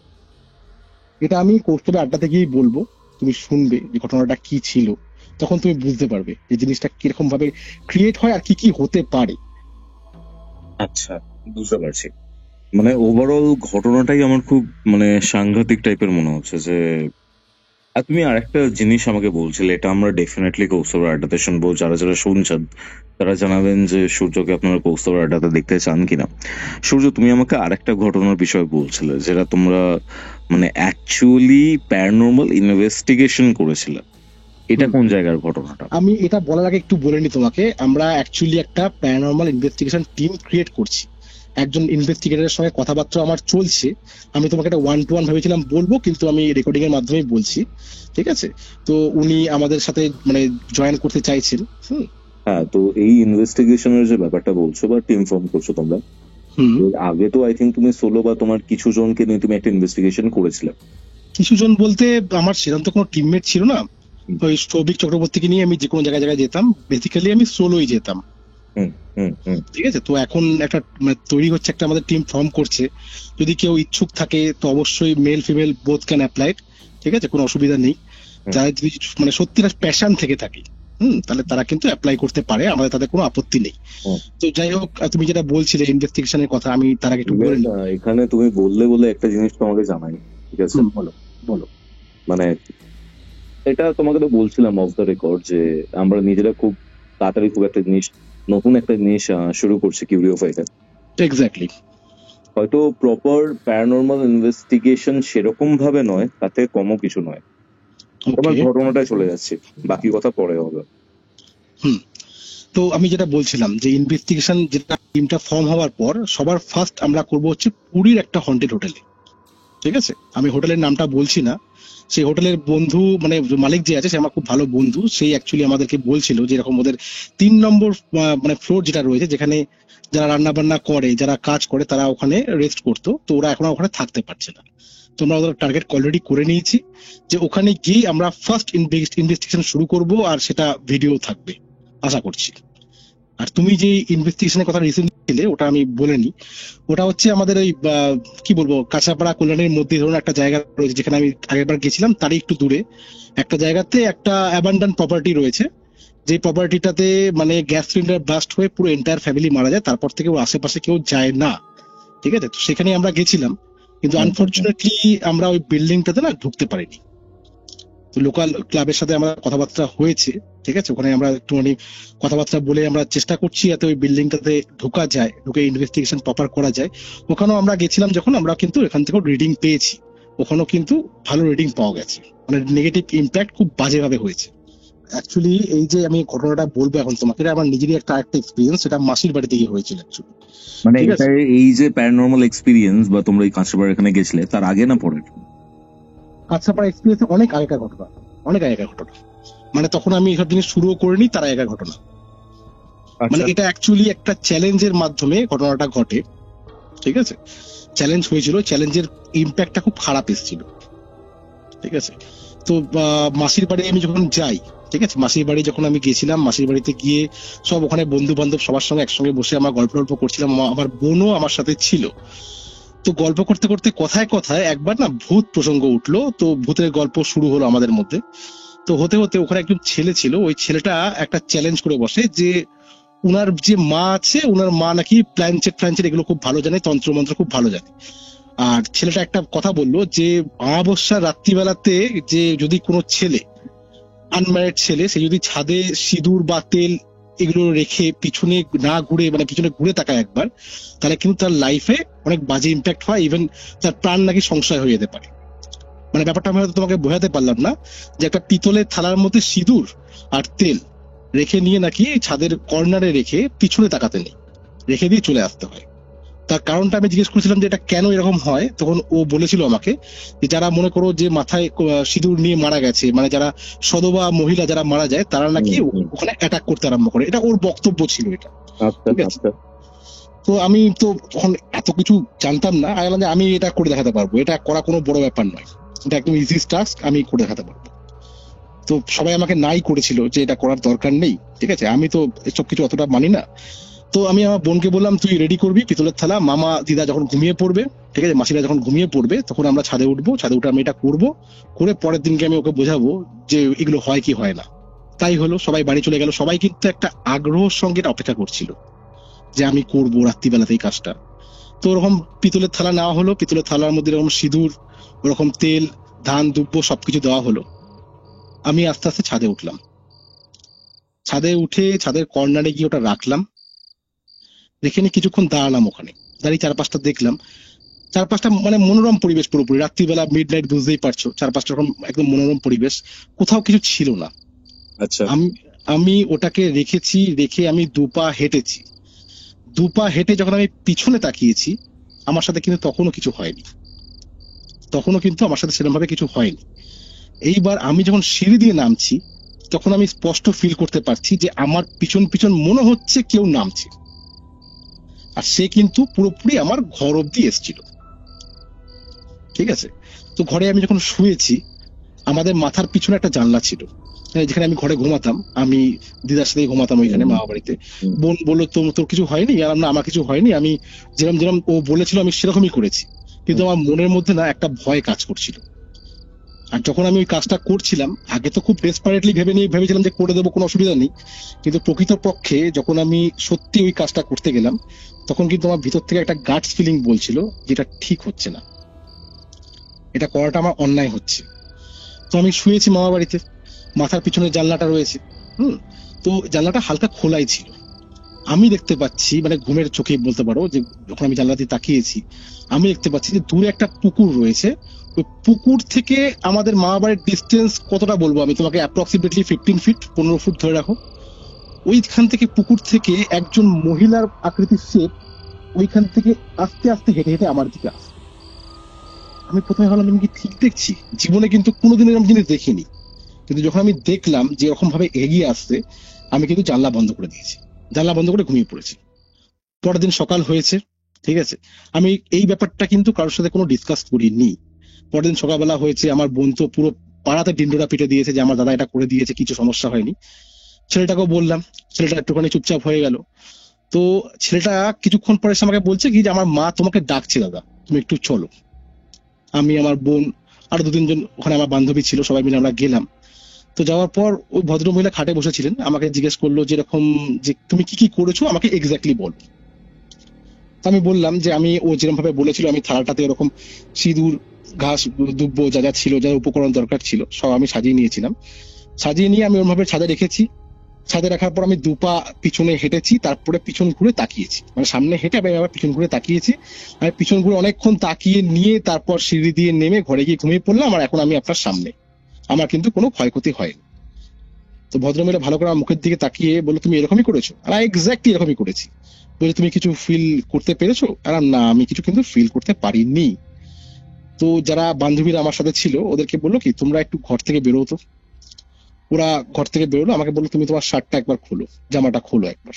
Speaker 1: এটা আমি কৌস্তবে আড্ডাতে গিয়েই বলবো, তুমি শুনবে যে ঘটনাটা কি ছিল, তখন তুমি বুঝতে পারবে যে জিনিসটা কিরকম ভাবে ক্রিয়েট হয় আর কি কি হতে পারে।
Speaker 3: আচ্ছা, বুঝতে পারছি। মানে ওভারঅল ঘটনাটাই আমার খুব মানে সাংঘাতিক টাইপের মনে হচ্ছে যে আর তুমি আরেকটা জিনিস আমাকে বলছিলে, এটা আমরা ডেফিনেটলি কৌস্তবের আড্ডাতে শুনবো। যারা যারা শুনছেন তারা জানাবেন যে সূর্যকে আপনারা কৌস্তবের আড্ডাতে দেখতে চান কিনা। সূর্য, তুমি আমাকে আরেকটা ঘটনার বিষয় বলছিলে যেটা তোমরা মানে অ্যাকচুয়ালি প্যারানর্মাল ইনভেস্টিগেশন করেছিলে। এটা কোন জায়গার ঘটনাটা?
Speaker 1: আমি এটা বলার আগে একটু বলে নি তোমাকে, আমরা অ্যাকচুয়ালি একটা প্যারানর্মাল ইনভেস্টিগেশন টিম ক্রিয়েট করছি। একজন ইনভেস্টিগেটরের সঙ্গে কথাবার্তা আমার চলছে। আমি তোমাকে একটা 1-to-1 ভেবেছিলাম বলবো, কিন্তু আমি রেকর্ডিং এর মাধ্যমেই বলছি, ঠিক আছে? তো উনি আমাদের সাথে মানে জয়েন করতে চাইছেন।
Speaker 3: হ্যাঁ, তো এই ইনভেস্টিগেশনের যে ব্যাপারটা বলছো বা টিম ফর্ম করছো তোমরা, এর আগে তো আই থিঙ্ক তুমি সোলো বা তোমার কিছু জনকে নিয়ে তুমি একটা ইনভেস্টিগেশন করেছিলে।
Speaker 1: কিছু জন বলতে আমার সেরকম তো কোনো টিমমেট ছিল না। ওই সৌভিক চক্রবর্তীকে নিয়ে আমি যে কোনো জায়গায় জায়গায় যেতাম, বেসিক্যালি আমি সোলোই যেতাম। ঠিক আছে, তো এখন একটা মানে তৈরি হচ্ছে, একটা আমাদের টিম ফর্ম করছে। যদি কেউ ইচ্ছুক থাকে তো অবশ্যই male female both can apply, ঠিক আছে, কোনো অসুবিধা নেই। যারা যদি মানে সত্যিকার প্যাশন থেকে থাকে তাহলে তারা কিন্তু অ্যাপ্লাই করতে পারে, আমাদের তাদের কোনো আপত্তি নেই। তো যাই হোক, তুমি যেটা বলছিলে ইনভেস্টিগেশনের কথা, আমি তার আগে একটু বলে নিই।
Speaker 3: এখানে তুমি বললে বলে একটা জিনিস তোমাকে জানাই, ঠিক আছে?
Speaker 1: বলো বলো।
Speaker 3: মানে এটা তোমাকে তো বলছিলাম অফ দ্য রেকর্ড যে আমরা নিজেরা খুব তাড়াতাড়ি খুব একটা জিনিস, নতুন একটা জিনিস শুরু করছি কিউরিও ফাইটার।
Speaker 1: এক্স্যাক্টলি।
Speaker 3: হয়তো প্রপার প্যারানর্মাল ইনভেস্টিগেশন সেরকম ভাবে নয়, তাতে কমও কিছু নয়। তোমার ঘটনাটা চলে যাচ্ছে, বাকি কথা পরে হবে।
Speaker 1: তো আমি যেটা বলছিলাম যে ইনভেস্টিগেশন যেটা টিমটা ফর্ম হওয়ার পর সবার ফার্স্ট আমরা করব হচ্ছে পুরীর একটা হন্টেড হোটেলে, ঠিক আছে? আমি হোটেলের নামটা বলছি না। সেই হোটেলের বন্ধু মানে মালিক যে আছে সে আমার খুব ভালো বন্ধু, সেই অ্যাকচুয়ালি আমাদেরকে বলছিল যে এরকম ওদের 3 নম্বর মানে ফ্লোর যেটা রয়েছে, যেখানে যারা রান্না বান্না করে, যারা কাজ করে, তারা ওখানে রেস্ট করতো, তো ওরা এখন ওখানে থাকতে পারছে না। তো আমরা ওদের টার্গেট অলরেডি করে নিয়েছি যে ওখানে গিয়ে আমরা ফার্স্ট ইনভেস্টিগেশন শুরু করব, আর সেটা ভিডিও থাকবে আশা করছি। আর তুমি যে ইনভেস্টিগেশনের কথা রিসেন্টলি ছিলে ওটা আমি বলিনি, ওটা হচ্ছে আমাদের ওই কি বলবো কাঁচাপাড়া কল্যাণের মধ্যে ধরুন একটা জায়গা রয়েছে, যেখানে আমি আগেরবার গেছিলাম তারই একটু দূরে একটা জায়গাতে একটা অ্যাবান্ডান প্রপার্টি রয়েছে। যে প্রপার্টিটাতে মানে গ্যাস সিলিন্ডার ব্লাস্ট হয়ে পুরো এন্টায়ার ফ্যামিলি মারা যায়, তারপর থেকে ওর আশেপাশে কেউ যায় না, ঠিক আছে? তো সেখানে আমরা গেছিলাম, কিন্তু আনফরচুনেটলি আমরা ওই বিল্ডিংটাতে না ঢুকতে পারিনি। তো লোকাল ক্লাবের সাথে আমার কথাবার্তা হয়েছে, ঠিক আছে? ওখানে আমরা একটুখানি কথাবার্তা বলে আমরা চেষ্টা করছি যাতে ওই বিল্ডিংটাতে ঢোকা যায়, ঢুকে ইনভেস্টিগেশন প্রপার করা যায়। ওখানেও আমরা গেছিলাম যখন, আমরা কিন্তু এখান থেকেও রিডিং পেয়েছি, ওখানেও কিন্তু ভালো রিডিং পাওয়া গেছে, মানে নেগেটিভ ইম্প্যাক্ট খুব বাজেভাবে হয়েছে। অ্যাকচুয়ালি এই যে আমি ঘটনাটা বলবো এখন তোমাকে, এটা আমার নিজেরই একটা এক্সপিরিয়েন্স, সেটা মাসির বাড়িতে গিয়ে হয়েছিল অ্যাকচুয়ালি।
Speaker 3: মানে এটা এই যে প্যারানর্মাল এক্সপেরিয়েন্স বা তোমরা এই কাঁচাপাড়া এখানে গেছিলে তার আগে না পরে?
Speaker 1: কাঁচাপাড়া এক্সপিরিয়েন্স অনেক আগেকার ঘটনা, অনেক আগেকার ঘটনা। মানে তখন আমি এসব জিনিস শুরুও করিনি, তার আগেকার ঘটনা। মানে এটা অ্যাকচুয়ালি একটা চ্যালেঞ্জের মাধ্যমে ঘটনাটা ঘটে, ঠিক আছে? চ্যালেঞ্জ হয়েছিল, চ্যালেঞ্জের ইম্প্যাক্টটা খুব খারাপ এসেছিল, ঠিক আছে? তো মাসির বাড়ি আমি যখন যাই, ঠিক আছে, মাসির বাড়ি যখন আমি গেছিলাম, মাসির বাড়িতে গিয়ে সব ওখানে বন্ধু বান্ধব সবার সঙ্গে একসঙ্গে বসে আমার গল্প করছিলাম, আমার বোনও আমার সাথে ছিল। তো গল্প করতে করতে কথায় কথায় একবার না ভূত প্রসঙ্গ উঠলো, তো ভূতের গল্প শুরু হলো আমাদের মধ্যে। তো হতে হতে ওখানে একজন ছেলে ছিল, ওই ছেলেটা একটা চ্যালেঞ্জ করে বসে যে উনার যে মা আছে, উনার মা নাকি প্ল্যানচেট এগুলো খুব ভালো জানে, তন্ত্রমন্ত্র খুব ভালো জানে। আর ছেলেটা একটা কথা বললো যে অমাবস্যার রাত্রিবেলাতে যে যদি কোনো ছেলে, আনম্যারিড ছেলে, সে যদি ছাদে সিঁদুর বা তেল এগুলো রেখে পিছনে না ঘুরে, মানে পিছনে ঘুরে তাকায় একবার, তাহলে কিন্তু তার লাইফে অনেক বাজে ইম্প্যাক্ট হয়, ইভেন তার প্রাণ নাকি সংশয় হয়ে যেতে পারে। মানে ব্যাপারটা আমি হয়তো তোমাকে বোঝাতে পারলাম না, যে একটা পিতলের থালার মধ্যে সিঁদুর আর তেল রেখে নিয়ে নাকি ছাদের কর্নারে রেখে পিছনে তাকাতে নেই, রেখে দিয়ে চলে আসতে হয়। তার কারণটা আমি জিজ্ঞেস করেছিলাম যে এটা কেন এরকম হয়, তখন ও বলেছিল আমাকে যে যারা মনে করো যে মাথায় সিঁদুর নিয়ে মারা গেছে, মানে যারা সধবা মহিলা যারা মারা যায়, তারা নাকি ওখানে অ্যাটাক করতে আরম্ভ করে, এটা ওর বক্তব্য ছিল এটা, ঠিক আছে? তো আমি তো তখন এত কিছু জানতাম না, আমি এটা করে দেখাতে পারবো, এটা করা কোনো বড় ব্যাপার নয়, এটা একদম ইজি টাস্ক, আমি করে দেখাতে পারবো। তো সবাই আমাকে নাই করেছিল যে এটা করার দরকার নেই, ঠিক আছে? আমি তো এসব কিছু অতটা মানি না। তো আমি আমার বোনকে বললাম তুই রেডি করবি পিতলের থালা, মামা দিদা যখন ঘুমিয়ে পড়বে, ঠিক আছে, মাসিরা যখন ঘুমিয়ে পড়বে তখন আমরা ছাদে উঠবো, ছাদে উঠে আমি এটা করবো, করে পরের দিনকে আমি ওকে বোঝাবো যে এগুলো হয় কি হয় না। তাই হলো, সবাই বাড়ি চলে গেল, সবাই কিন্তু একটা আগ্রহের সঙ্গে এটা অপেক্ষা করছিল যে আমি করবো রাত্রিবেলাতে এই কাজটা। তো ওরকম পিতলের থালা নেওয়া হলো, পিতলের থালার মধ্যে এরকম সিঁদুর, ওরকম তেল, ধান, দুব্য সবকিছু দেওয়া হলো। আমি আস্তে আস্তে ছাদে উঠলাম, ছাদে উঠে ছাদের কর্নারে গিয়ে ওটা রাখলাম, রেখে নিয়ে কিছুক্ষণ দাঁড়ালাম ওখানে, দাঁড়িয়ে চারপাশটা দেখলাম। চারপাশটা মানে মনোরম পরিবেশ, পুরোপুরি রাত্রিবেলা মিড নাইট, বুঝতেই পারছো, চারপাশটা এরকম একদম মনোরম পরিবেশ, কোথাও কিছু ছিল না।
Speaker 3: আচ্ছা,
Speaker 1: আমি আমি ওটাকে রেখেছি, রেখে আমি দুপা হেঁটেছি, দুপা হেঁটে যখন আমি পিছনে তাকিয়েছি, আমার সাথে কিন্তু তখনও কিছু হয়নি, তখনও কিন্তু আমার সাথে সেরকম ভাবে কিছু হয়নি। এইবার আমি যখন সিঁড়ি দিয়ে নামছি তখন আমি স্পষ্ট ফিল করতে পারছি যে আমার পিছন পিছন মনে হচ্ছে কেউ নামছে, আর সে কিন্তু পুরোপুরি আমার ঘর অব্দি এসেছিল। ঠিক আছে, তো ঘরে আমি যখন শুয়েছি, আমাদের মাথার পিছনে একটা জানলা ছিল, যেখানে আমি ঘরে ঘুমাতাম, আমি দিদার সাথে ঘুমাতাম ওইখানে মামা বাড়িতে। বোন বললো তোর কিছু হয়নি? আর না, আমার কিছু হয়নি, আমি যেরকম যেরকম ও বলেছিল আমি সেরকমই করেছি, কিন্তু আমার মনের মধ্যে না একটা ভয় কাজ করছিল। আর যখন আমি ওই কাজটা করছিলাম, আগে তো খুব ডেসপারেটলি ভেবেছিলাম যে করে দেবো, কোনো অসুবিধা নেই, কিন্তু প্রকৃতপক্ষে যখন আমি সত্যি ওই কাজটা করতে গেলাম, তখন কিন্তু আমার ভিতর থেকে একটা গাটস ফিলিং বলছিল যেটা ঠিক হচ্ছে না, এটা করাটা আমার অন্যায় হচ্ছে। তো আমি শুয়েছি মামা বাড়িতে, মাথার পিছনে জানলাটা রয়েছে, তো জানলাটা হালকা খোলাই ছিল, আমি দেখতে পাচ্ছি, মানে ঘুমের চোখে বলতে পারো, যে যখন আমি জানলা দিয়ে তাকিয়েছি আমি দেখতে পাচ্ছি যে দূরে একটা পুকুর রয়েছে। ওই পুকুর থেকে আমাদের মামা বাড়ির ডিস্টেন্স কতটা বলবো আমি তোমাকে, অ্যাপ্রক্সিমেটলি 15 ফিট, 15 ফুট ধরে রাখো। ওইখান থেকে, পুকুর থেকে একজন মহিলার আকৃতির শেপ ওইখান থেকে আস্তে আস্তে হেঁটে হেঁটে আমার দিকে আসে। আমি প্রথমে ভাবলাম আমি কি ঠিক দেখছি, জীবনে কিন্তু কোনোদিন এরকম জিনিস দেখিনি, কিন্তু যখন আমি দেখলাম যে এরকম ভাবে এগিয়ে আসছে, আমি কিন্তু জানলা বন্ধ করে দিয়েছি, জানলা বন্ধ করে ঘুমিয়ে পড়েছি। পরের দিন সকাল হয়েছে, ঠিক আছে, আমি এই ব্যাপারটা কিন্তু কারোর সাথে কোনো ডিসকাস করিনি। পরের দিন সকালবেলা হয়েছে, আমার বোন তো পুরো পাড়াতে ডিন্ডোরা পিটে দিয়েছে যে আমার দাদা এটা করে দিয়েছে, কিছু সমস্যা হয়নি। ছেলেটাকেও বললাম, ছেলেটা একটুখানি চুপচাপ হয়ে গেল। তো ছেলেটা কিছুক্ষণ পরে এসে আমাকে বলছে কি যে আমার মা তোমাকে ডাকছে দাদা, তুমি একটু চলো। আমি, আমার বোন, আরো 2-3 জন ওখানে আমার বান্ধবী ছিল, সবাই মিলে আমরা গেলাম। তো যাওয়ার পর ওই ভদ্রমহিলা খাটে বসেছিলেন, আমাকে জিজ্ঞেস করলো যে এরকম যে তুমি কি কি করেছো আমাকে এক্স্যাক্টলি বলো। আমি বললাম যে আমি, ও যেরকম ভাবে বলেছিল, আমি থালাটাতে এরকম সিঁদুর, ঘাস, দুব্য, যা যা ছিল, যা উপকরণ দরকার ছিল সব আমি সাজিয়ে নিয়েছিলাম। সাজিয়ে নিয়ে আমি ওরভাবে ছাদে রেখেছি। ছাদে রাখার পর আমি দুপা পিছনে হেঁটেছি, তারপরে পিছন ঘুরে তাকিয়েছি, মানে সামনে হেঁটে আমি আবার পিছন ঘুরে তাকিয়েছি। আমি পিছন ঘুরে অনেকক্ষণ তাকিয়ে নিয়ে তারপর সিঁড়ি দিয়ে নেমে ঘরে গিয়ে ঘুমিয়ে পড়লাম। আর এখন আমি আপনার সামনে, আমার কিন্তু কোনো ক্ষয়ক্ষতি হয়নি। তো ভদ্রমহিলা ভালো করে আমার মুখের দিকে তাকিয়ে বললো তুমি এরকমই করেছো? আর এক্স্যাক্টলি এরকমই করেছি। বলে তুমি কিছু ফিল করতে পেরেছো? আর না, আমি কিছু কিন্তু ফিল করতে পারিনি। তো যারা বান্ধবীরা আমার সাথে ছিল ওদেরকে বললো কি তোমরা একটু ঘর থেকে বেরো তো। ওরা ঘর থেকে বেরোলো, আমাকে বললো তুমি তোমার শার্টটা একবার খোলো, জামাটা খোলো একবার।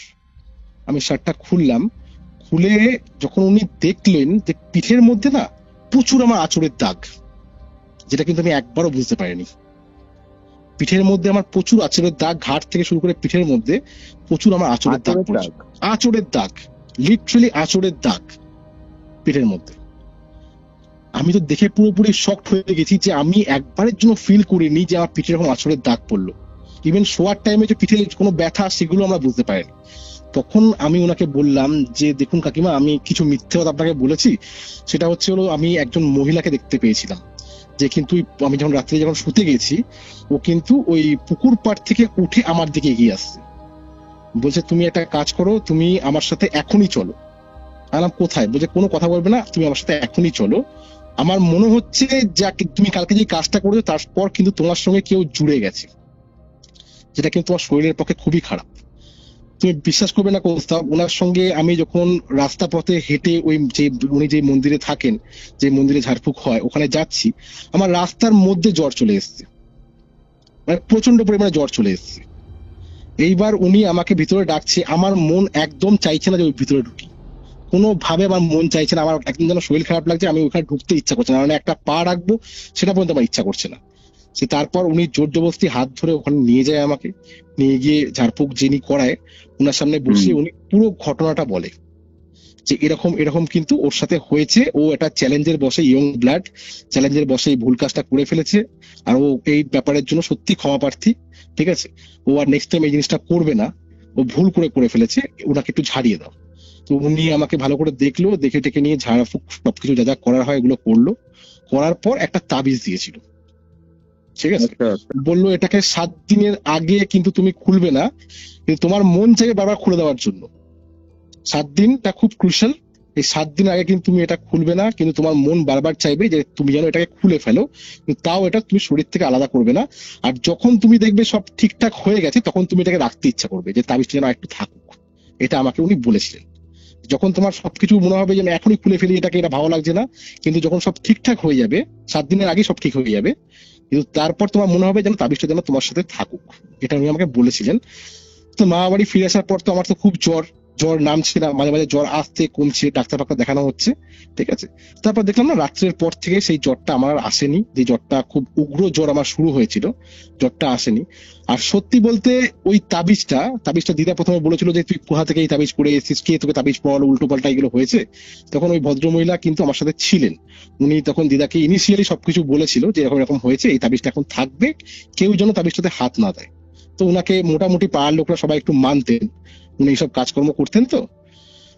Speaker 1: আমি শার্টটা খুললাম, খুলে যখন উনি দেখলেন যে পিঠের মধ্যে না প্রচুর আমার আঁচড়ের দাগ, যেটা কিন্তু আমি একবারও বুঝতে পারিনি। পিঠের মধ্যে আমার প্রচুর আঁচড়ের দাগ, ঘাট থেকে শুরু করে পিঠের মধ্যে প্রচুর আমার আঁচড়ের দাগ পড়েছে। আঁচড়ের দাগ, লিটারালি আঁচড়ের দাগ পিঠের মধ্যে। আমি তো দেখে পুরোপুরি শকড হয়ে গেছি যে আমি একবারের জন্য ফিল করিনি যে আমার পিঠে এরকম আঁচড়ের দাগ পড়লো। ইভেন শোয়ার টাইমে যে পিঠে কোনো ব্যথা সেগুলো আমরা বুঝতে পারিনি। তখন আমি ওনাকে বললাম যে দেখুন কাকিমা, আমি কিছু মিথ্যে কথা আপনাকে বলেছি। সেটা হচ্ছে হলো আমি একজন মহিলাকে দেখতে পেয়েছিলাম, যে কিন্তু আমি যখন রাত্রে যখন শুতে গেছি ও কিন্তু ওই পুকুর পাড় থেকে উঠে আমার দিকে এগিয়ে আসছে। বলছে তুমি একটা কাজ করো, তুমি আমার সাথে এখনই চলো। আলাম কোথায়? বলছে কোনো কথা বলবে না, তুমি আমার সাথে এখনই চলো। আমার মনে হচ্ছে যে তুমি কালকে যে কাজটা করেছো তারপর কিন্তু তোমার সঙ্গে কেউ জুড়ে গেছে, যেটা কিন্তু তোমার শরীরের পক্ষে খুবই খারাপ। তুমি বিশ্বাস করবে না কৌস্তব, ওনার সঙ্গে আমি যখন রাস্তা পথে হেঁটে ওই যে উনি যে মন্দিরে থাকেন, যে মন্দিরে ঝাড়ফুঁক হয়, ওখানে যাচ্ছি, আমার রাস্তার মধ্যে জ্বর চলে এসছে, মানে প্রচন্ড পরিমাণে জ্বর চলে এসছে। এইবার উনি আমাকে ভিতরে ডাকছে, আমার মন একদম চাইছে না যে ওই ভিতরে ঢুকি, কোনোভাবে আমার মন চাইছে না, আমার একদম যেন শরীর খারাপ লাগছে, আমি ওখানে ঢুকতে ইচ্ছা করছে না, মানে একটা পা রাখবো সেটা পর্যন্ত আমার ইচ্ছা করছে না। সে তারপর উনি জোর জবরদস্তি হাত ধরে ওখানে নিয়ে যায়, আমাকে নিয়ে গিয়ে ঝাড়ফুঁক যিনি করায় ওনার সামনে বসে উনি পুরো ঘটনাটা বলে যে এরকম এরকম কিন্তু ওর সাথে হয়েছে, ও একটা চ্যালেঞ্জের বসে, ইয়ং ব্লাড চ্যালেঞ্জের বসে এই ভুল কাজটা করে ফেলেছে, আর ও এই ব্যাপারের জন্য সত্যি ক্ষমা প্রার্থী, ঠিক আছে, ও আর নেক্সট টাইম এই জিনিসটা করবে না, ও ভুল করে ফেলেছে, ওনাকে একটু ঝাড়িয়ে দাও। তো উনি আমাকে ভালো করে দেখলো, দেখে টেকে নিয়ে ঝাড়ফুঁক সবকিছু যা যা করার হয় এগুলো করলো, করার পর একটা তাবিজ দিয়েছিল, ঠিক আছে, বললো এটাকে 7 দিনের আগে কিন্তু তুমি খুলবে না, কিন্তু তোমার মন চাইবে বারবার খুলে দেওয়ার জন্য। 7 দিনটা খুব ক্রুশাল, এই 7 দিন আগে কিন্তু তুমি এটা খুলবে না, কিন্তু তোমার মন বারবার চাইবে যে তুমি যেন এটাকে খুলে ফেলো, কিন্তু তাও এটা তুমি শরীর থেকে আলাদা করবে না। আর যখন তুমি দেখবে সব ঠিকঠাক হয়ে গেছে তখন তুমি এটাকে রাখতে ইচ্ছা করবে, যে তাবিজটা যেন একটু থাকুক। এটা আমাকে উনি বলেছিলেন। যখন তোমার সবকিছু মনে হবে যে আমি এখনই খুলে ফেলি এটাকে, এটা ভালো লাগছে না, কিন্তু যখন সব ঠিকঠাক হয়ে যাবে, 7 দিনের আগে সব ঠিক হয়ে যাবে, কিন্তু তারপর তোমার মনে হবে যেন তাবিজটা যেন তোমার সাথে থাকুক। এটা উনি আমাকে বলেছিলেন। তো মা বাড়ি ফিরে আসার পর তো আমার তো খুব জ্বর নামছে না, মাঝে মাঝে জ্বর আসছে কমছে, ডাক্তার দেখানো হচ্ছে, ঠিক আছে। তারপর দেখলাম না রাত্রের পর থেকে সেই জ্বরটা আমার আর আসেনি, যে জ্বরটা খুব উগ্র জ্বর আমার শুরু হয়েছিল, জ্বরটা আসেনি। আর সত্যি বলতে ওই তাবিজটা দিদা প্রথমে বলেছিল যে তুই কোথা থেকে এই তাবিজ পড়ে এসেছিস, কে তোকে তাবিজ পড়ালো, উল্টো পাল্টা এগুলো হয়েছে। তখন ওই ভদ্রমহিলা কিন্তু আমার সাথে ছিলেন, উনি তখন দিদাকে ইনিশিয়ালি সবকিছু বলেছিল যে এরকম এরকম হয়েছে, এই তাবিজটা এখন থাকবে, কেউ যেন তাবিজটাতে হাত না দেয়। তো উনাকে মোটামুটি পাড়ার লোকরা সবাই একটু মানতেন, উনি এইসব কাজকর্ম করতেন।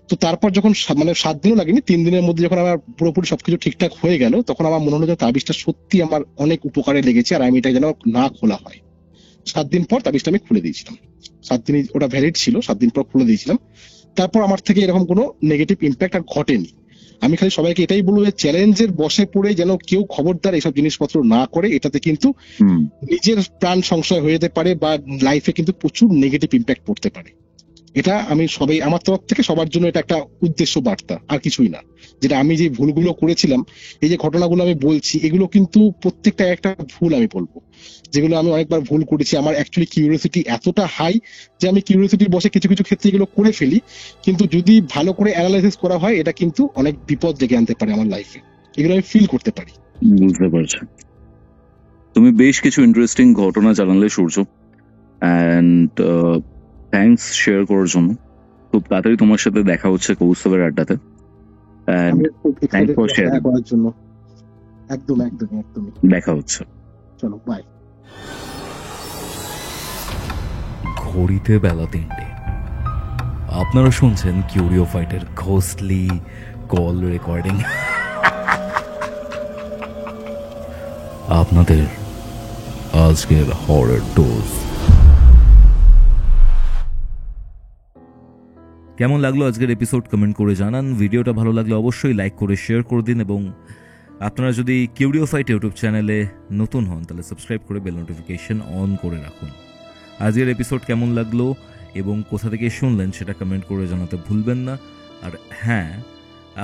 Speaker 1: তো তারপর যখন মানে 7 দিনও লাগেনি, 3 দিনের মধ্যে যখন আমার পুরোপুরি সবকিছু ঠিকঠাক হয়ে গেল, তখন আমার মনে হলো যে তাবিজটা সত্যি আমার অনেক উপকারে লেগেছে, আর আমি এটা যেন না খোলা হয়। 7 দিন পর তাবিজটা আমি খুলে দিয়েছিলাম, 7 দিনই ওটা ভ্যালিড ছিল, 7 দিন পর খুলে দিয়েছিলাম। তারপর আমার থেকে এরকম কোনো নেগেটিভ ইম্প্যাক্ট আর ঘটেনি। আমি খালি সবাইকে এটাই বলবো যে চ্যালেঞ্জের বসে পড়ে যেন কেউ খবরদার এইসব জিনিসপত্র না করে, এটাতে কিন্তু নিজের প্রাণ সংশয় হয়ে যেতে পারে বা লাইফে কিন্তু প্রচুর নেগেটিভ ইম্প্যাক্ট পড়তে পারে। এটা আমি সবাই আমার তরফ থেকে সবার জন্য এটা একটা উদ্দেশ্য বার্তা, আর কিছুই না। যেটা আমি যে ভুলগুলো করেছিলাম, এই যে ঘটনাগুলো আমি বলছি, এগুলো কিন্তু প্রত্যেকটা একটা ভুল আমি বলবো, যেগুলো আমি অনেকবার ভুল করেছি। আমার অ্যাকচুয়ালি কিউরিওসিটি এতটা হাই যে আমি কিউরিওসিটির বসে কিছু কিছু ক্ষেত্রে এগুলো করে ফেলি, কিন্তু যদি ভালো করে অ্যানালাইসিস করা হয় এটা কিন্তু অনেক বিপদ ডেকে আনতে পারে আমার লাইফে, এগুলো আমি ফিল করতে পারি।
Speaker 3: বুঝতে পারছি। তুমি বেশ কিছু ইন্টারেস্টিং ঘটনা জানালে সূর্য, অ্যান্ড থ্যাঙ্কস শেয়ার করার জন্য। খুব তাড়াতাড়ি তোমার সাথে দেখা হচ্ছে কৌস্তবের আড্ডাতে।
Speaker 1: করার জন্য একদমই
Speaker 3: দেখা হচ্ছে।
Speaker 1: চলো বাই।
Speaker 2: ঘড়িতে বেলা 3টে। আপনারা শুনছেন কিউরিও ফাইটের ঘোস্টলি কল রেকর্ডিং। আপনাদের আজকের হরর ডোজ। কেমন লাগলো আজকের এপিসোড কমেন্ট করে জানান। ভিডিওটা ভালো লাগলে অবশ্যই লাইক করে শেয়ার করে দিন, এবং আপনারা যদি কিউরিও ফাইট ইউটিউব চ্যানেলে নতুন হন তাহলে সাবস্ক্রাইব করে বেল নোটিফিকেশন অন করে রাখুন। আজকের এপিসোড কেমন লাগলো এবং কোথা থেকে শুনলেন সেটা কমেন্ট করে জানাতে ভুলবেন না। আর হ্যাঁ,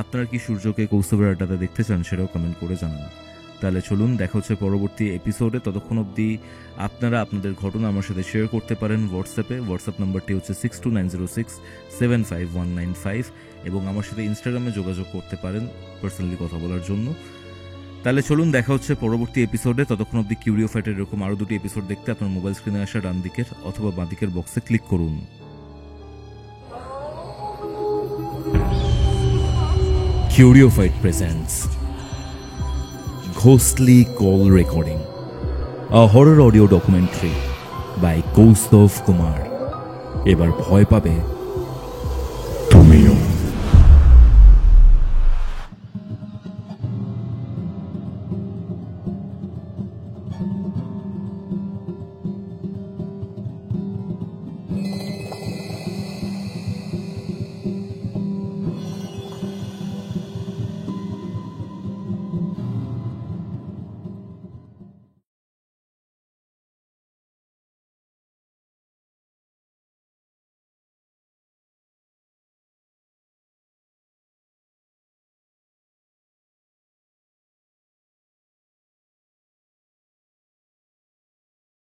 Speaker 2: আপনারা কি সূর্যকে কৌস্তবের আড্ডাতে দেখতে চান সেটাও কমেন্ট করে জানান। তাহলে চলুন দেখা হচ্ছে পরবর্তী এপিসোডে। ততক্ষণ অবধি আপনারা আপনাদের ঘটনা আমার সাথে শেয়ার করতে পারেন হোয়াটসঅ্যাপে। হোয়াটসঅ্যাপ নাম্বারটি হচ্ছে 6290675195, এবং আমার সাথে ইনস্টাগ্রামে যোগাযোগ করতে পারেন পার্সোনালি কথা বলার জন্য। তাহলে চলুন দেখা হচ্ছে পরবর্তী এপিসোডে। ততক্ষণ অবধি কিউরিও ফাইটের এরকম আরো 2টি এপিসোড দেখতে আপনার মোবাইল স্ক্রিনে আসা ডান দিকের অথবা বাঁ দিকের বক্সে ক্লিক করুন। Curio Fight presents Ghostly Call Recording, a horror audio documentary by Kaustav Kumar. এবার ভয় পাবে